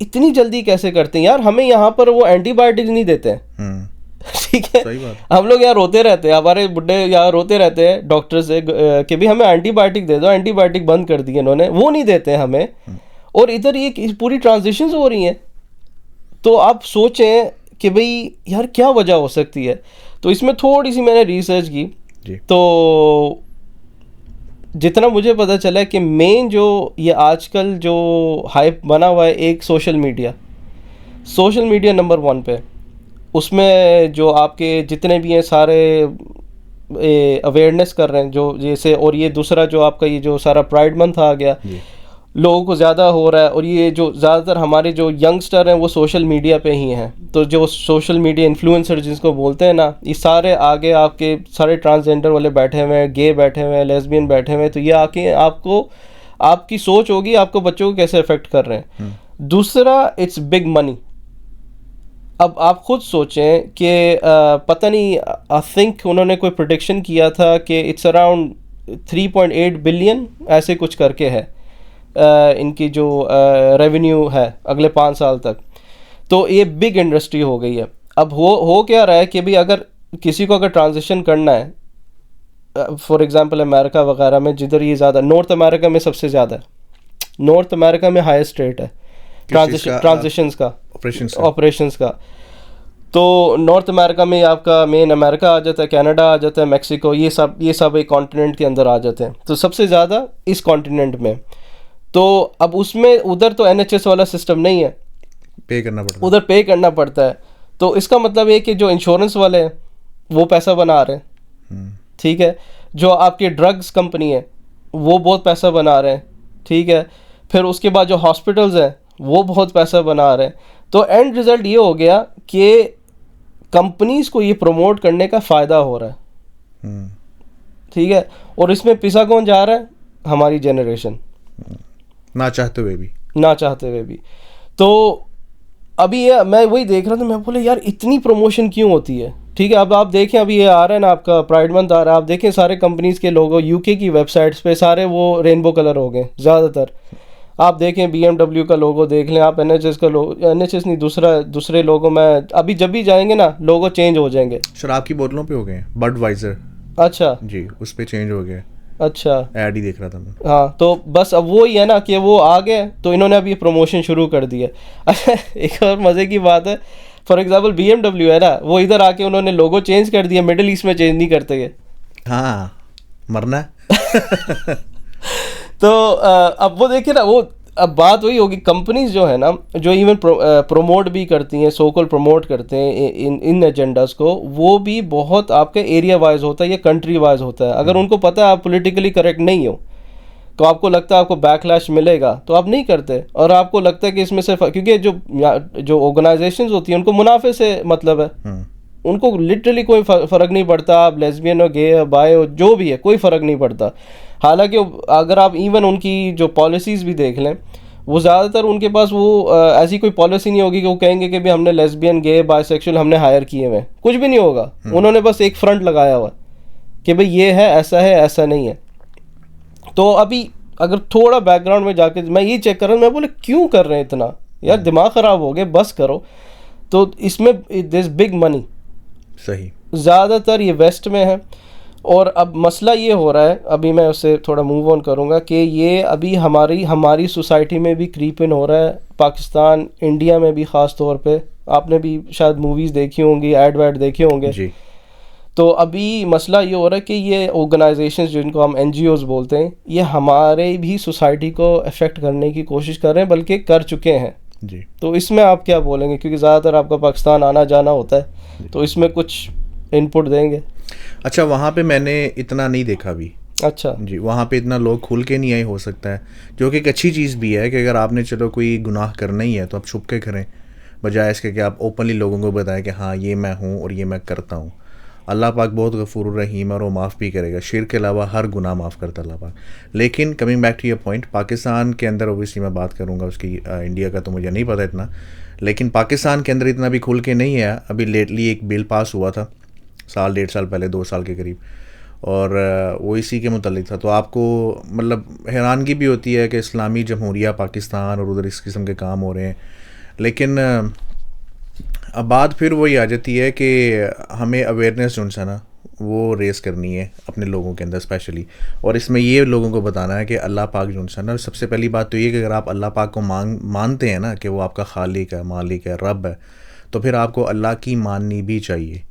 इतनी जल्दी कैसे करते हैं यार, हमें यहाँ पर वो एंटीबायोटिक्स नहीं देते हैं ठीक है, हम लोग यहाँ रोते रहते हैं, हमारे बुढ़े यहाँ रोते रहते हैं डॉक्टर से कि भाई हमें एंटीबायोटिक दे दो, एंटीबायोटिक बंद कर दिए इन्होंने, वो नहीं देते हैं हमें। और इधर ये पूरी ट्रांजिशंस हो रही हैं। तो आप सोचें कि भाई यार क्या वजह हो सकती है। तो इसमें थोड़ी सी मैंने रिसर्च की, तो जितना मुझे पता चला है कि मेन जो ये आजकल जो हाइप बना हुआ है, एक सोशल मीडिया नंबर 1 पे, उसमें जो आपके जितने भी हैं सारे अवेयरनेस कर रहे हैं जो जैसे, और ये दूसरा जो आपका ये जो सारा प्राइड मंथ आ गया, लोगों को ज़्यादा हो रहा है। और ये जो ज़्यादातर हमारे जो यंगस्टर हैं वो सोशल मीडिया पे ही हैं, तो जो सोशल मीडिया इन्फ्लुएंसर जिसको बोलते हैं ना, ये सारे आगे आपके सारे ट्रांसजेंडर वाले बैठे हुए हैं, गे बैठे हुए हैं, लेस्बियन बैठे हुए हैं। तो ये आके आपको आपकी सोच होगी आपको बच्चों को कैसे अफेक्ट कर रहे हैं। दूसरा, इट्स बिग मनी। अब आप खुद सोचें कि पता नहीं, आई थिंक उन्होंने कोई प्रोडिक्शन किया था कि इट्स अराउंड 3.8 बिलियन ऐसे कुछ करके है इनकी जो रेवेन्यू है अगले 5 साल तक। तो ये बिग इंडस्ट्री हो गई है। अब हो क्या रहा है कि भाई अगर किसी को अगर ट्रांजिशन करना है, फॉर एग्जांपल अमेरिका वगैरह में, जिधर ये ज़्यादा, नॉर्थ अमेरिका में सबसे ज़्यादा है, नॉर्थ अमेरिका में हाईएस्ट रेट है ट्रांजिशंस का, ऑपरेशंस का। तो नॉर्थ अमेरिका में आपका मेन अमेरिका आ जाता है, कनाडा आ जाता है, मैक्सिको, ये सब एक कॉन्टिनेंट के अंदर आ जाते हैं। तो सबसे ज़्यादा इस कॉन्टिनेंट में। तो अब उसमें उधर तो NHS वाला सिस्टम नहीं है, पे करना पड़ता है। उधर पे करना पड़ता है। तो इसका मतलब ये कि जो इंश्योरेंस वाले हैं वो पैसा बना रहे हैं, ठीक है, जो आपकी ड्रग्स कंपनी है वो बहुत पैसा बना रहे हैं, ठीक है, फिर उसके बाद जो हॉस्पिटल्स हैं वो बहुत पैसा बना रहे हैं। तो एंड रिज़ल्ट ये हो गया कि कंपनीज को ये प्रमोट करने का फ़ायदा हो रहा है, ठीक है, और इसमें पिसा कौन जा रहा है? हमारी जनरेशन, ना चाहते हुए भी। ना चाहते हुए भी। तो अभी ये मैं वही देख रहा था, मैं बोले यार इतनी प्रमोशन क्यों होती है, ठीक है। अब आप देखें, अभी ये आ रहा है ना आपका प्राइड मंथ आ रहा है, आप देखें सारे कंपनीज के लोगो UK की वेबसाइट्स पे सारे वो रेनबो कलर हो गए ज़्यादातर। आप देखें BMW का लोगो देख लें, आप NHS का लोगो, NHS नहीं, दूसरे लोगो में अभी जब भी जाएंगे ना लोगो चेंज हो जाएंगे। शराब की बोतलों पे हो गए, बडवाइजर अच्छा जी, उस पे चेंज हो गया। अच्छा, ऐड ही देख रहा था मैं। हाँ, तो बस अब वो ही है ना कि वो आ गए तो इन्होंने अभी प्रमोशन शुरू कर दिया। अच्छा, एक और मज़े की बात है, फॉर एग्जांपल BMW है ना, वो इधर आके उन्होंने लोगो चेंज कर दिया, मिडिल ईस्ट में चेंज नहीं करते गए। हाँ, मरना है। तो अब वो देखिए ना, वो अब बात वही होगी, कंपनीज जो है ना, जो इवन प्रमोट भी करती हैं, सोकल प्रमोट करते हैं इन एजेंडास को, वो भी बहुत आपके एरिया वाइज होता है या कंट्री वाइज होता है। अगर उनको पता है आप पॉलिटिकली करेक्ट नहीं हो, तो आपको लगता है आपको बैकलैश मिलेगा, तो आप नहीं करते। और आपको लगता है कि इसमें से क्योंकि जो ऑर्गेनाइजेशंस होती हैं उनको मुनाफे से मतलब है, उनको लिटरली कोई फ़र्क नहीं पड़ता आप लेस्बियन हो, गे हो, बाय हो, जो भी है, कोई फ़र्क नहीं पड़ता। हालांकि अगर आप इवन उनकी जो पॉलिसीज़ भी देख लें, वो ज़्यादातर उनके पास वो ऐसी कोई पॉलिसी नहीं होगी कि वो कहेंगे कि भी हमने लेस्बियन, गे, बायसेक्सुअल हमने हायर किए हुए, कुछ भी नहीं होगा। उन्होंने बस एक फ्रंट लगाया हुआ कि भाई ये है, ऐसा नहीं है। तो अभी अगर थोड़ा बैकग्राउंड में जाके मैं ये चेक कर रहा हूँ, मैं बोले क्यों कर रहे हैं इतना, यार दिमाग ख़राब हो गया, बस करो। तो इसमें दिस बिग मनी सही, ज़्यादातर ये वेस्ट में है। और अब मसला ये हो रहा है, अभी मैं उससे थोड़ा मूव ऑन करूँगा, कि ये अभी हमारी सोसाइटी में भी क्रीप इन हो रहा है, पाकिस्तान, इंडिया में भी ख़ास तौर पे। आपने भी शायद मूवीज़ देखी होंगी, एड वैड देखे होंगे जी। तो अभी मसला ये हो रहा है कि ये ऑर्गेनाइजेशंस जिनको हम NGOs बोलते हैं, ये हमारे भी सोसाइटी को अफेक्ट करने की कोशिश कर रहे हैं, बल्कि कर चुके हैं जी। तो इसमें आप क्या बोलेंगे, क्योंकि ज़्यादातर आपका पाकिस्तान आना जाना होता है, तो इसमें कुछ इनपुट देंगे। अच्छा, वहाँ पे मैंने इतना नहीं देखा अभी। अच्छा जी, वहाँ पे इतना लोग खुल के नहीं आए, हो सकता है, जो कि एक अच्छी चीज़ भी है कि अगर आपने चलो कोई गुनाह करना ही है तो आप छुप के करें, बजाय इसके कि आप ओपनली लोगों को बताएं कि हाँ ये मैं हूँ और ये मैं करता हूँ। अल्लाह पाक बहुत गफूर रहीम है और वो माफ़ भी करेगा, शिर्क के अलावा हर गुनाह माफ़ करता अल्लाह पाक। लेकिन coming back to your point, Pakistan के अंदर ओबियसली मैं बात करूँगा उसकी, इंडिया का तो मुझे नहीं पता इतना, लेकिन पाकिस्तान के अंदर इतना भी खुल के नहीं है। अभी लेटली एक बिल पास हुआ था, साल 1.5 साल पहले, 2 साल के करीब, और वो इसी के मुतालिक था। तो आपको मतलब हैरानगी भी होती है कि इस्लामी जमहूरिया पाकिस्तान और उधर इस किस्म के काम हो रहे हैं। लेकिन अब बात फिर वही आ जाती है कि हमें अवेयरनेस जो है ना वो रेस करनी है अपने लोगों के अंदर स्पेशली, और इसमें ये लोगों को बताना है कि अल्लाह पाक जो है ना, सबसे पहली बात तो ये कि अगर आप अल्लाह पाक को मानते हैं ना कि वो आपका खालिक है, मालिक है, रब है, तो फिर आपको अल्लाह की माननी भी चाहिए।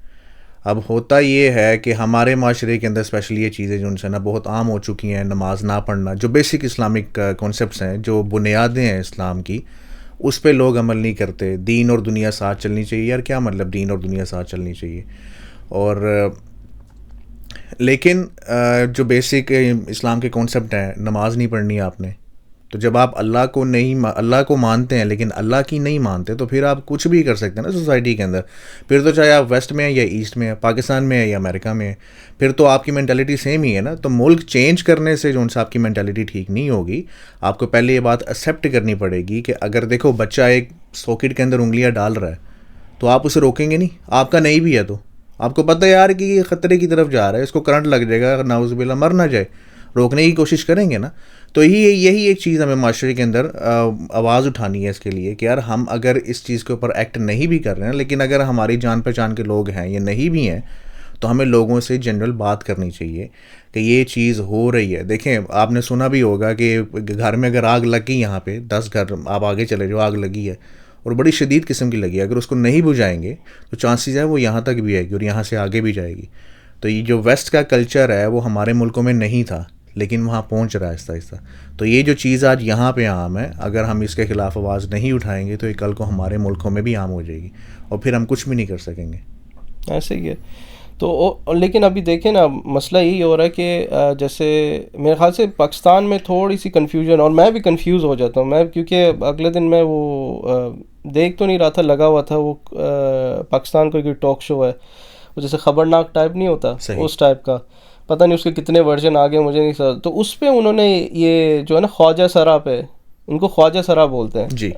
अब होता ये है कि हमारे माशरे के अंदर स्पेशली ये चीज़ें जो है ना बहुत आम हो चुकी हैं, नमाज ना पढ़ना, जो बेसिक इस्लामिक कॉन्सेप्ट्स हैं, जो बुनियादें हैं इस्लाम की, उस पे लोग अमल नहीं करते। दीन और दुनिया साथ चलनी चाहिए, यार क्या मतलब दीन और दुनिया साथ चलनी चाहिए। और लेकिन जो बेसिक इस्लाम के कॉन्सेप्ट हैं, नमाज नहीं पढ़नी है आपने, तो जब आप अल्लाह को मानते हैं लेकिन अल्लाह की नहीं मानते, तो फिर आप कुछ भी कर सकते हैं ना सोसाइटी के अंदर। फिर तो चाहे आप वेस्ट में हैं या ईस्ट में हैं, पाकिस्तान में है या अमेरिका में है, फिर तो आपकी मेंटालिटी सेम ही है ना। तो मुल्क चेंज करने से जो उनसे आपकी मेंटालिटी ठीक नहीं होगी, आपको पहले ये बात एक्सेप्ट करनी पड़ेगी कि अगर देखो बच्चा एक सॉकेट के अंदर उंगलियां डाल रहा है तो आप उसे रोकेंगे नहीं, आपका नहीं भी है तो आपको पता है यार कि ये ख़तरे की तरफ जा रहा है, इसको करंट लग जाएगा, अगर नाउज़ुबिल्लाह मर ना जाए, रोकने की कोशिश करेंगे ना। तो यही एक चीज़ हमें माशरे के अंदर आवाज़ उठानी है इसके लिए कि यार हम अगर इस चीज़ के ऊपर एक्ट नहीं भी कर रहे हैं, लेकिन अगर हमारी जान पहचान के लोग हैं या नहीं भी हैं, तो हमें लोगों से जनरल बात करनी चाहिए कि ये चीज़ हो रही है। देखें, आपने सुना भी होगा कि घर में अगर आग लगी, यहाँ पे 10 घर आप आगे चले जाओ, आग लगी है और बड़ी शदीद किस्म की लगी है, अगर उसको नहीं बुझाएंगे तो चांसेस है वो यहाँ तक भी आएगी और यहाँ से आगे भी जाएगी। तो ये जो वेस्ट का कल्चर है वो हमारे मुल्कों में नहीं था, लेकिन वहाँ पहुँच रहा है आहिस्ता आहिस्ता। तो ये जो चीज़ आज यहाँ पे आम है, अगर हम इसके ख़िलाफ़ आवाज़ नहीं उठाएंगे तो ये कल को हमारे मुल्कों में भी आम हो जाएगी और फिर हम कुछ भी नहीं कर सकेंगे। ऐसे ही है। तो लेकिन अभी देखें ना, मसला यही हो रहा है कि जैसे मेरे ख्याल से पाकिस्तान में थोड़ी सी कन्फ्यूजन, और मैं भी कंफ्यूज हो जाता हूँ मैं, क्योंकि अगले दिन मैं वो देख तो नहीं रहा था, लगा हुआ था वो पाकिस्तान का कोई टॉक शो है, वो जैसे खबरनाक टाइप नहीं होता, उस टाइप का, पता नहीं उसके कितने वर्जन आ गए मुझे नहीं सर। तो उस पे उन्होंने ये जो है ना ख्वाजा सरा पे, उनको ख्वाजा सरा बोलते हैं जी।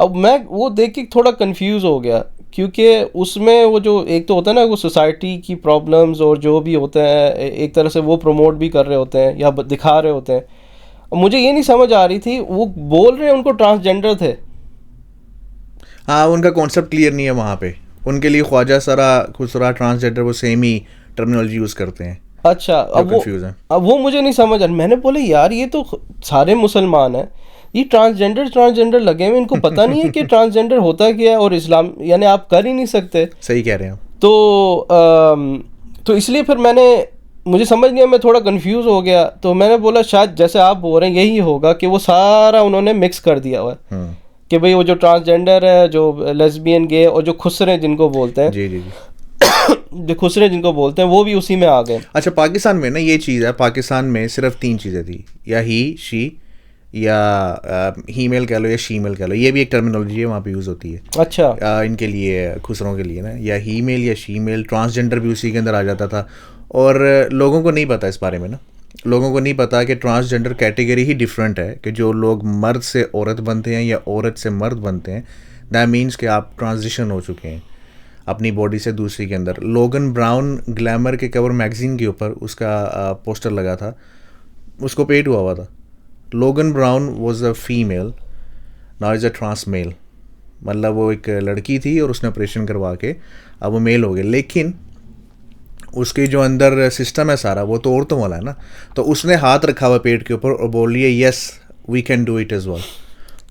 अब मैं वो देख के थोड़ा कंफ्यूज हो गया, क्योंकि उसमें वो जो एक तो होता है ना वो सोसाइटी की प्रॉब्लम्स और जो भी होते हैं एक तरह से वो प्रमोट भी कर रहे होते हैं या दिखा रहे होते हैं। मुझे ये नहीं समझ आ रही थी, वो बोल रहे हैं उनको ट्रांसजेंडर थे। हाँ, उनका कॉन्सेप्ट क्लियर नहीं है वहाँ पे, उनके लिए ख्वाजा सरा खुसरा ट्रांसजेंडर वो सेम ही टर्मिनोलॉजी यूज़ करते हैं। अच्छा, अब वो मुझे नहीं समझ आ, मैंने बोले यार ये तो सारे मुसलमान हैं, ये ट्रांसजेंडर लगे हुए, इनको पता नहीं है कि ट्रांसजेंडर होता क्या है, और इस्लाम यानी आप कर ही नहीं सकते। सही कह रहे हैं। तो इसलिए फिर मुझे समझ नहीं आया, मैं थोड़ा कंफ्यूज हो गया। तो मैंने बोला शायद जैसे आप बोल रहे हैं यही होगा कि वो सारा उन्होंने मिक्स कर दिया हुआ है कि भाई वो जो ट्रांसजेंडर है, जो लेस्बियन, गे और जो खुसरे जिनको बोलते हैं, जी जी जी, जो खुसरे जिनको बोलते हैं, वो भी उसी में आ गए। अच्छा, पाकिस्तान में ना ये चीज़ है, पाकिस्तान में सिर्फ 3 चीज़ें थी, या ही, शी, या ही मेल कह लो या शी मेल कह लो, ये भी एक टर्मिनोलॉजी है वहाँ पे यूज़ होती है। अच्छा, इनके लिए, खुसरों के लिए ना, या ही मेल या शी मेल, ट्रांसजेंडर भी उसी के अंदर आ जाता था। और लोगों को नहीं पता इस बारे में ना, लोगों को नहीं पता कि ट्रांसजेंडर कैटेगरी ही डिफरेंट है, कि जो लोग मर्द से औरत बनते हैं या औरत से मर्द बनते हैं, दैट मीन्स कि आप ट्रांजिशन हो चुके हैं अपनी बॉडी से दूसरी के अंदर। लोगन ब्राउन ग्लैमर के कवर मैगजीन के ऊपर उसका पोस्टर लगा था, उसको पेड हुआ था। Logan Brown was a female, now is a trans male, मतलब वो एक लड़की थी और उसने ऑपरेशन करवा के अब वो मेल हो गए, लेकिन उसके जो अंदर सिस्टम है सारा वो तो औरतों वाला है ना। तो उसने हाथ रखा हुआ पेट के ऊपर और बोल लिया yes we can do it as well.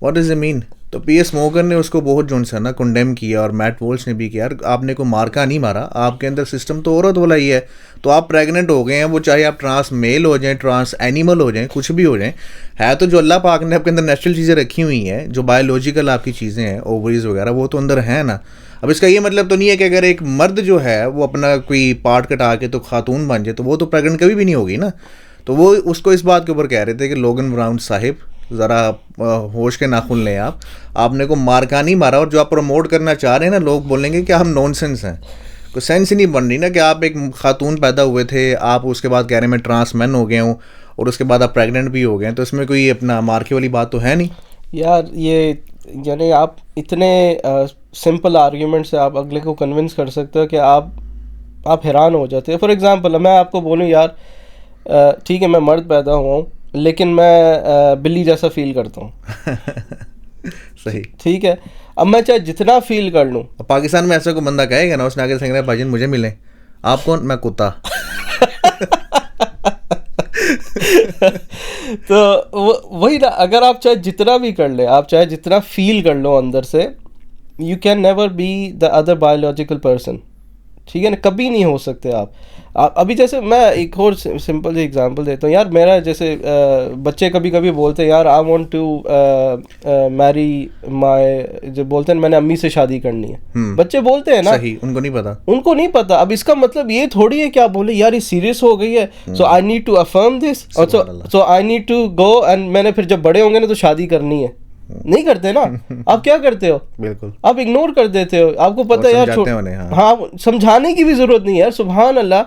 What does it mean? तो पीएस मोर्गन ने उसको बहुत जो है ना कंडेम किया, और मैट वॉल्श ने भी किया, यार आपने को मार्का नहीं मारा, आपके अंदर सिस्टम तो औरत वाला ही है, तो आप प्रेग्नेंट हो गए हैं, वो चाहे आप ट्रांस मेल हो जाएं, ट्रांस एनिमल हो जाएं, कुछ भी हो जाएं, है तो जो अल्लाह पाक ने आपके अंदर नेचुरल चीज़ें रखी हुई हैं, जो बायोलॉजिकल आपकी चीज़ें हैं, ओवरीज वगैरह, वो तो अंदर है ना। अब इसका ये मतलब तो नहीं है कि अगर एक मर्द जो है वो अपना कोई पार्ट कटा के तो खातून बन जाए तो वो तो प्रेग्नेंट कभी भी नहीं होगी ना। तो वो उसको इस बात के ऊपर कह रहे थे कि लोगन ब्राउन साहिब ज़रा होश के नाखून लें, आपने को मारका नहीं मारा, और जो आप प्रमोट करना चाह रहे हैं ना, लोग बोलेंगे कि हम नॉनसेंस हैं। कोई सेंस ही नहीं बन रही ना कि आप एक खातून पैदा हुए थे, आप उसके बाद कह रहे हैं मैं ट्रांस मैन हो गया हूँ, और उसके बाद आप प्रेग्नेंट भी हो गए, तो इसमें कोई अपना मार्के वाली बात तो है नहीं यार। ये यानी आप इतने सिंपल आर्ग्यूमेंट से आप अगले को कन्विंस कर सकते हो कि आप हैरान हो जाते हो। फॉर एग्जांपल मैं आपको बोलूँ यार, ठीक है मैं मर्द पैदा हुआ हूँ, लेकिन मैं बिल्ली जैसा फील करता हूँ सही, ठीक है। अब मैं चाहे जितना फील कर लूँ, पाकिस्तान में ऐसा कोई बंदा कहेगा ना, उसने आगे से भाईजान मुझे मिले, आप कौन? मैं कुत्ता। तो वही ना, अगर आप चाहे जितना भी कर ले, आप चाहे जितना फील कर लो अंदर से, you can never be the other biological person, ठीक है ना, कभी नहीं हो सकते आप। अभी जैसे मैं एक और सिंपल सी एग्जांपल देता हूँ यार, मेरा जैसे बच्चे कभी कभी बोलते हैं यार I want to marry my, जो बोलते हैं मैंने अम्मी से शादी करनी है, बच्चे बोलते हैं ना, सही, उनको नहीं पता। अब इसका मतलब ये थोड़ी है कि आप बोले यार ये सीरियस हो गई है, so I need to affirm this, और so I need to go and मैंने फिर जब बड़े होंगे ना तो शादी करनी है। नहीं करते ना। आप क्या करते हो? बिल्कुल, आप इग्नोर कर देते हो, आपको पता है यार, हाँ समझाने की भी जरूरत नहीं है यार, सुभान अल्लाह,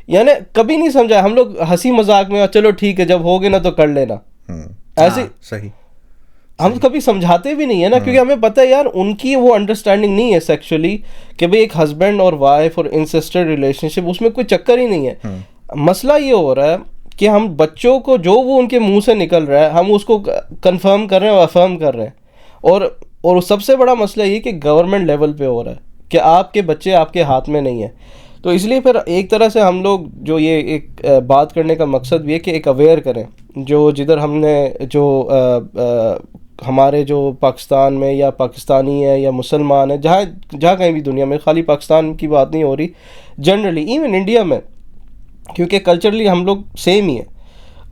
यानी कभी नहीं समझा हम लोग, हंसी मजाक में चलो ठीक है जब होगे ना तो कर लेना, ऐसे सही, हम कभी समझाते भी नहीं है ना, क्योंकि हमें पता है यार उनकी वो अंडरस्टैंडिंग नहीं है सेक्सुअली कि भाई एक हस्बैंड और वाइफ और इंसेस्टर रिलेशनशिप, उसमें कोई चक्कर ही नहीं है। मसला ये हो रहा है कि हम बच्चों को जो वो उनके मुंह से निकल रहा है हम उसको कंफर्म कर रहे हैं और अफर्म कर रहे हैं, और सबसे बड़ा मसला ये कि गवर्नमेंट लेवल पे हो रहा है कि आपके बच्चे आपके हाथ में नहीं है। तो इसलिए फिर एक तरह से हम लोग जो ये एक बात करने का मकसद भी है कि एक अवेयर करें, जो जिधर हमने जो हमारे जो पाकिस्तान में या पाकिस्तानी है या मुसलमान है, जहाँ जहाँ कहीं भी दुनिया में, खाली पाकिस्तान की बात नहीं हो रही, जनरली इवन इंडिया में, क्योंकि कल्चरली हम लोग सेम ही है,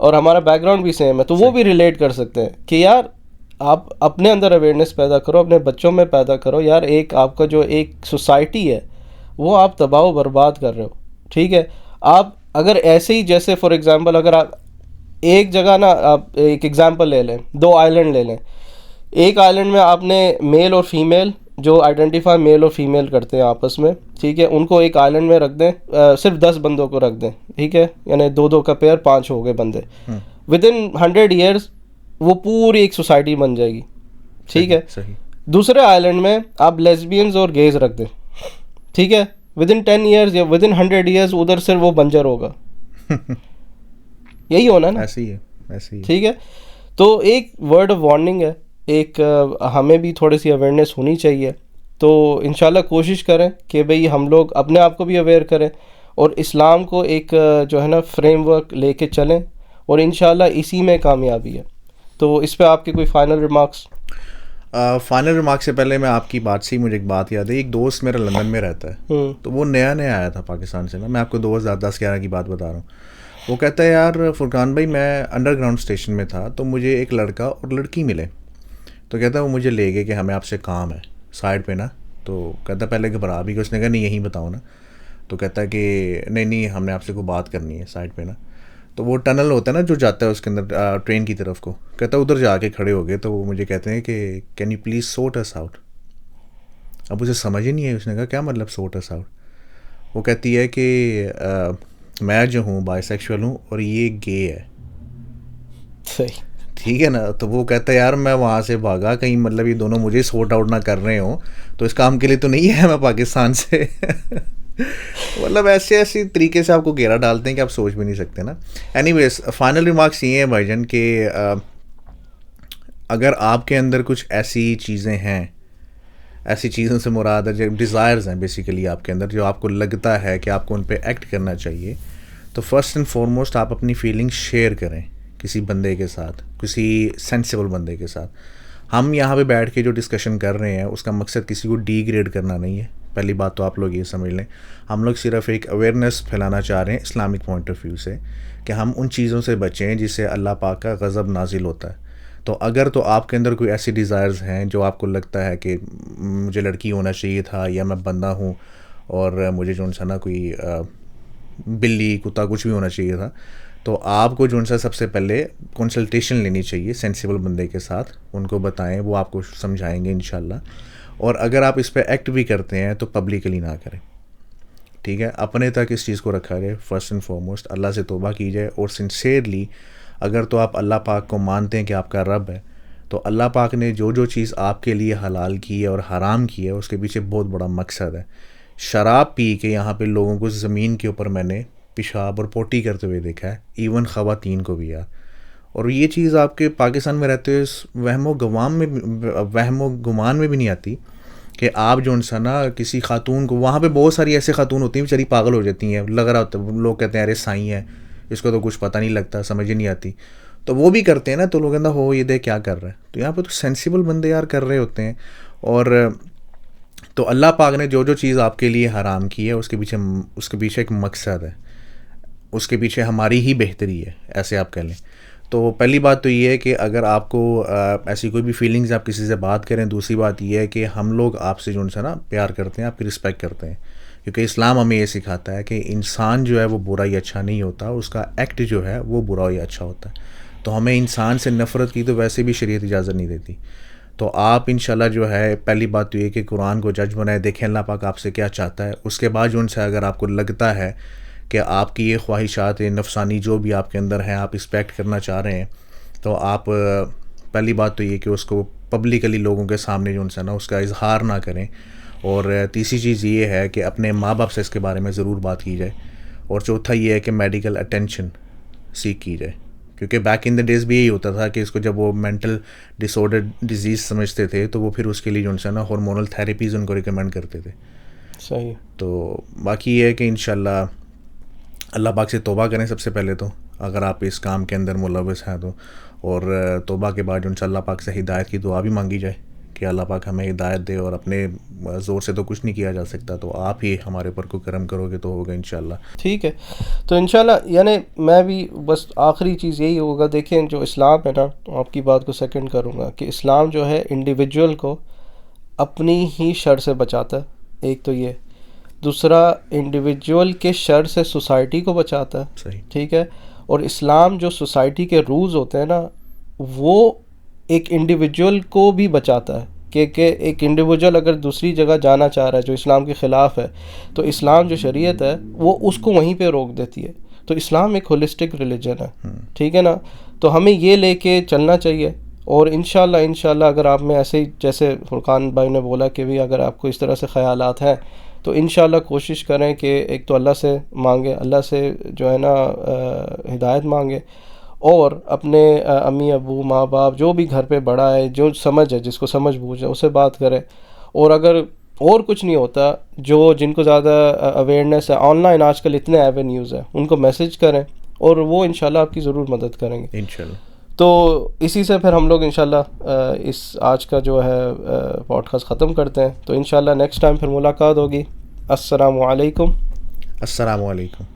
और हमारा बैकग्राउंड भी सेम है, तो वो भी रिलेट कर सकते हैं कि यार आप अपने अंदर अवेयरनेस पैदा करो, अपने बच्चों में पैदा करो यार। एक आपका जो एक सोसाइटी है वो आप तबाह बर्बाद कर रहे हो, ठीक है। आप अगर ऐसे ही, जैसे फॉर एग्जांपल अगर आप एक जगह ना, आप एक एग्जांपल ले लें, दो आइलैंड ले लें। एक आइलैंड में आपने मेल और फीमेल जो आइडेंटिफाई मेल और फीमेल करते हैं आपस में, ठीक है, उनको एक आइलैंड में रख दें, सिर्फ 10 बंदों को रख दें, ठीक है, यानी दो दो का पेयर, 5 हो गए बंदे। विद इन 100 ईयर्स वो पूरी एक सोसाइटी बन जाएगी, ठीक है। सही। दूसरे आइलैंड में आप लेस्बियंस और गेज रख दें, ठीक है, विद इन 10 ईयर्स या विद इन 100 ईयर्स उधर सिर्फ वो बंजर होगा। यही होना ना, ऐसे ही है, ऐसे ही। ठीक है। तो एक वर्ड ऑफ वार्निंग है, एक हमें भी थोड़ी सी अवेयरनेस होनी चाहिए। तो इंशाल्लाह कोशिश करें कि भाई हम लोग अपने आप को भी अवेयर करें और इस्लाम को एक जो है ना फ्रेमवर्क लेके चलें, और इंशाल्लाह इसी में कामयाबी है। तो इस पे आपके कोई फाइनल रिमार्क्स? फाइनल रिमार्क से पहले मैं आपकी बात से ही मुझे एक बात याद है। एक दोस्त मेरा लंदन में रहता है, तो वो नया नया आया था पाकिस्तान से ना, मैं आपको 2010-11 की बात बता रहा हूँ। वो कहता है यार फुरकान भाई, मैं अंडरग्राउंड स्टेशन में था तो मुझे एक लड़का और लड़की मिले, तो कहता है वो मुझे ले गए कि हमें आपसे काम है साइड पे ना। तो कहता पहले घबरा भी कि, उसने कहा नहीं यहीं बताओ ना। तो कहता है कि नहीं नहीं हमने आपसे कोई बात करनी है साइड पे ना। तो वो टनल होता है ना जो जाता है उसके अंदर ट्रेन की तरफ को, कहता है उधर जाके खड़े हो गए। तो वो मुझे कहते हैं कि can you please sort us out. अब उसे समझ ही नहीं है, उसने कहा क्या मतलब सोर्ट अस आउट। वो कहती है कि मैं जो हूँ बाइसेक्सुअल हूँ और ये गे है, सही, ठीक है ना। तो वो कहता है यार मैं वहाँ से भागा, कहीं मतलब ये दोनों मुझे सॉर्ट आउट ना कर रहे हो, तो इस काम के लिए तो नहीं है मैं पाकिस्तान से। मतलब ऐसे ऐसे तरीके से आपको घेरा डालते हैं कि आप सोच भी नहीं सकते ना। एनीवेज फाइनल रिमार्क्स ये हैं भाईजान कि अगर आपके अंदर कुछ ऐसी चीज़ें हैं, ऐसी चीज़ों से मुराद है जो डिज़ायर्स हैं बेसिकली आपके अंदर, जो आपको लगता है कि आपको उन पे एक्ट करना चाहिए, तो फर्स्ट एंड फॉरमोस्ट आप अपनी फीलिंग्स शेयर करें किसी बंदे के साथ, किसी सेंसिबल बंदे के साथ। हम यहाँ पे बैठ के जो डिस्कशन कर रहे हैं उसका मकसद किसी को डिग्रेड करना नहीं है, पहली बात तो आप लोग ये समझ लें। हम लोग सिर्फ एक अवेयरनेस फैलाना चाह रहे हैं इस्लामिक पॉइंट ऑफ व्यू से, कि हम उन चीज़ों से बचें जिससे अल्लाह पाक का गज़ब नाजिल होता है। तो अगर तो आपके अंदर कोई ऐसी डिज़ायर्स हैं जो आपको लगता है कि मुझे लड़की होना चाहिए था, या मैं बंदा हूँ और मुझे जो सा ना कोई बिल्ली कुत्ता कुछ भी होना चाहिए था, तो आपको जो सा सबसे पहले कंसल्टेशन लेनी चाहिए सेंसिबल बंदे के साथ। उनको बताएं, वो आपको समझाएंगे इंशाल्लाह। और अगर आप इस पर एक्ट भी करते हैं तो पब्लिकली ना करें, ठीक है। अपने तक इस चीज़ को रखा जाए, फर्स्ट एंड फॉरमोस्ट अल्लाह से तौबा की जाए। और सिंसेरली अगर तो आप अल्लाह पाक को मानते हैं कि आपका रब है, तो अल्लाह पाक ने जो जो चीज़ आपके लिए हलाल की है और हराम की है उसके पीछे बहुत बड़ा मकसद है। शराब पी के यहाँ पे लोगों को ज़मीन के ऊपर मैंने पेशाब और पोटी करते हुए देखा है, इवन ख़वातीन को भी यार। और ये चीज़ आपके पाकिस्तान में रहते हुए वहमो गुमान में भी नहीं आती कि आप जो सा ना किसी खातून को, वहाँ पे बहुत सारी ऐसे खातून होती हैं बेचारी पागल हो जाती हैं, लग रहा होता है, लोग कहते हैं अरे साईं है, इसको तो कुछ पता नहीं लगता, समझ ही नहीं आती, तो वो भी करते हैं ना। तो लोग कहते हैं हो ये देख क्या कर रहा है। तो यहाँ पे तो सेंसिबल बंदे यार कर रहे होते हैं। और तो अल्लाह पाक ने जो जो चीज़ आपके लिए हराम की है उसके पीछे एक मकसद है, उसके पीछे हमारी ही बेहतरी है, ऐसे आप कह लें। तो पहली बात तो ये है कि अगर आपको ऐसी कोई भी फीलिंग्स, आप किसी से बात करें। दूसरी बात ये है कि हम लोग आपसे जो है ना प्यार करते हैं, आपकी रिस्पेक्ट करते हैं, क्योंकि इस्लाम हमें ये सिखाता है कि इंसान जो है वो बुरा या अच्छा नहीं होता, उसका एक्ट जो है वो बुरा या अच्छा होता है। तो हमें इंसान से नफ़रत की तो वैसे भी शरीयत इजाज़त नहीं देती। तो आप इंशाल्लाह जो है, पहली बात तो ये कि कुरान को जज बनाए, देखें अल्लाह पाक आपसे क्या चाहता है। उसके बाद जो उनसे अगर आपको लगता है कि आपकी ये ख्वाहिशात नफसानी जो भी आपके अंदर हैं आप रिस्पेक्ट करना चाह रहे हैं, तो आप पहली बात तो ये कि उसको पब्लिकली लोगों के सामने जो उनसे ना उसका इजहार ना करें। और तीसरी चीज़ ये है कि अपने माँ बाप से इसके बारे में ज़रूर बात की जाए। और चौथा ये है कि मेडिकल अटेंशन सीख की जाए, क्योंकि बैक इन द डेज़ भी यही होता था कि इसको जब वो मेंटल डिसऑर्डर डिजीज़ समझते थे तो वो फिर उसके लिए जो उनसे ना हार्मोनल थेरेपीज़ उनको रिकमेंड करते थे। सही। तो बाकी ये है कि इंशाल्लाह अल्लाह पाक से तौबा करें सबसे पहले तो, अगर आप इस काम के अंदर मुलव्वस हैं तो। और तौबा के बाद जो अल्लाह पाक से हिदायत की दुआ भी मांगी जाए कि अल्लाह पाक हमें हिदायत दे, और अपने ज़ोर से तो कुछ नहीं किया जा सकता, तो आप ही हमारे ऊपर को करम करोगे तो होगा इंशाल्लाह। ठीक है, तो इंशाल्लाह यानी मैं भी बस आखिरी चीज़ यही होगा, देखें जो इस्लाम है ना, तो आपकी बात को सेकंड करूँगा कि इस्लाम जो है इंडिविजुअल को अपनी ही शर से बचाता है, एक तो ये, दूसरा इंडिविजुअल के शर से सोसाइटी को बचाता है। सही। ठीक है, और इस्लाम जो सोसाइटी के रूल्स होते हैं ना, वो एक इंडिविजुअल को भी बचाता है कि एक इंडिविजुअल अगर दूसरी जगह जाना चाह रहा है जो इस्लाम के ख़िलाफ़ है, तो इस्लाम जो शरीयत है वो उसको वहीं पे रोक देती है। तो इस्लाम एक होलिस्टिक रिलीजन है, ठीक है ना, तो हमें ये लेके चलना चाहिए। और इंशाल्लाह अगर आप में ऐसे ही जैसे फुरकान भाई ने बोला कि भी अगर आपको इस तरह से ख़यालात हैं, तो इंशाल्लाह कोशिश करें कि एक तो अल्लाह से मांगे, अल्लाह से जो है ना हिदायत मांगे, और अपने अम्मी अबू माँ बाप जो भी घर पे बड़ा है, जो समझ है, जिसको समझ बूझ है, उससे बात करें। और अगर और कुछ नहीं होता, जो जिनको ज़्यादा अवेयरनेस है, ऑनलाइन आजकल इतने एवेन्यूज़ हैं, उनको मैसेज करें और वो इंशाल्लाह आपकी ज़रूर मदद करेंगे इंशाल्लाह। तो इसी से फिर हम लोग इंशाल्लाह इस आज का जो है पॉडकास्ट ख़त्म करते हैं। तो इंशाल्लाह नेक्स्ट टाइम फिर मुलाकात होगी। अस्सलामु अलैकुम। अस्सलामु अलैकुम।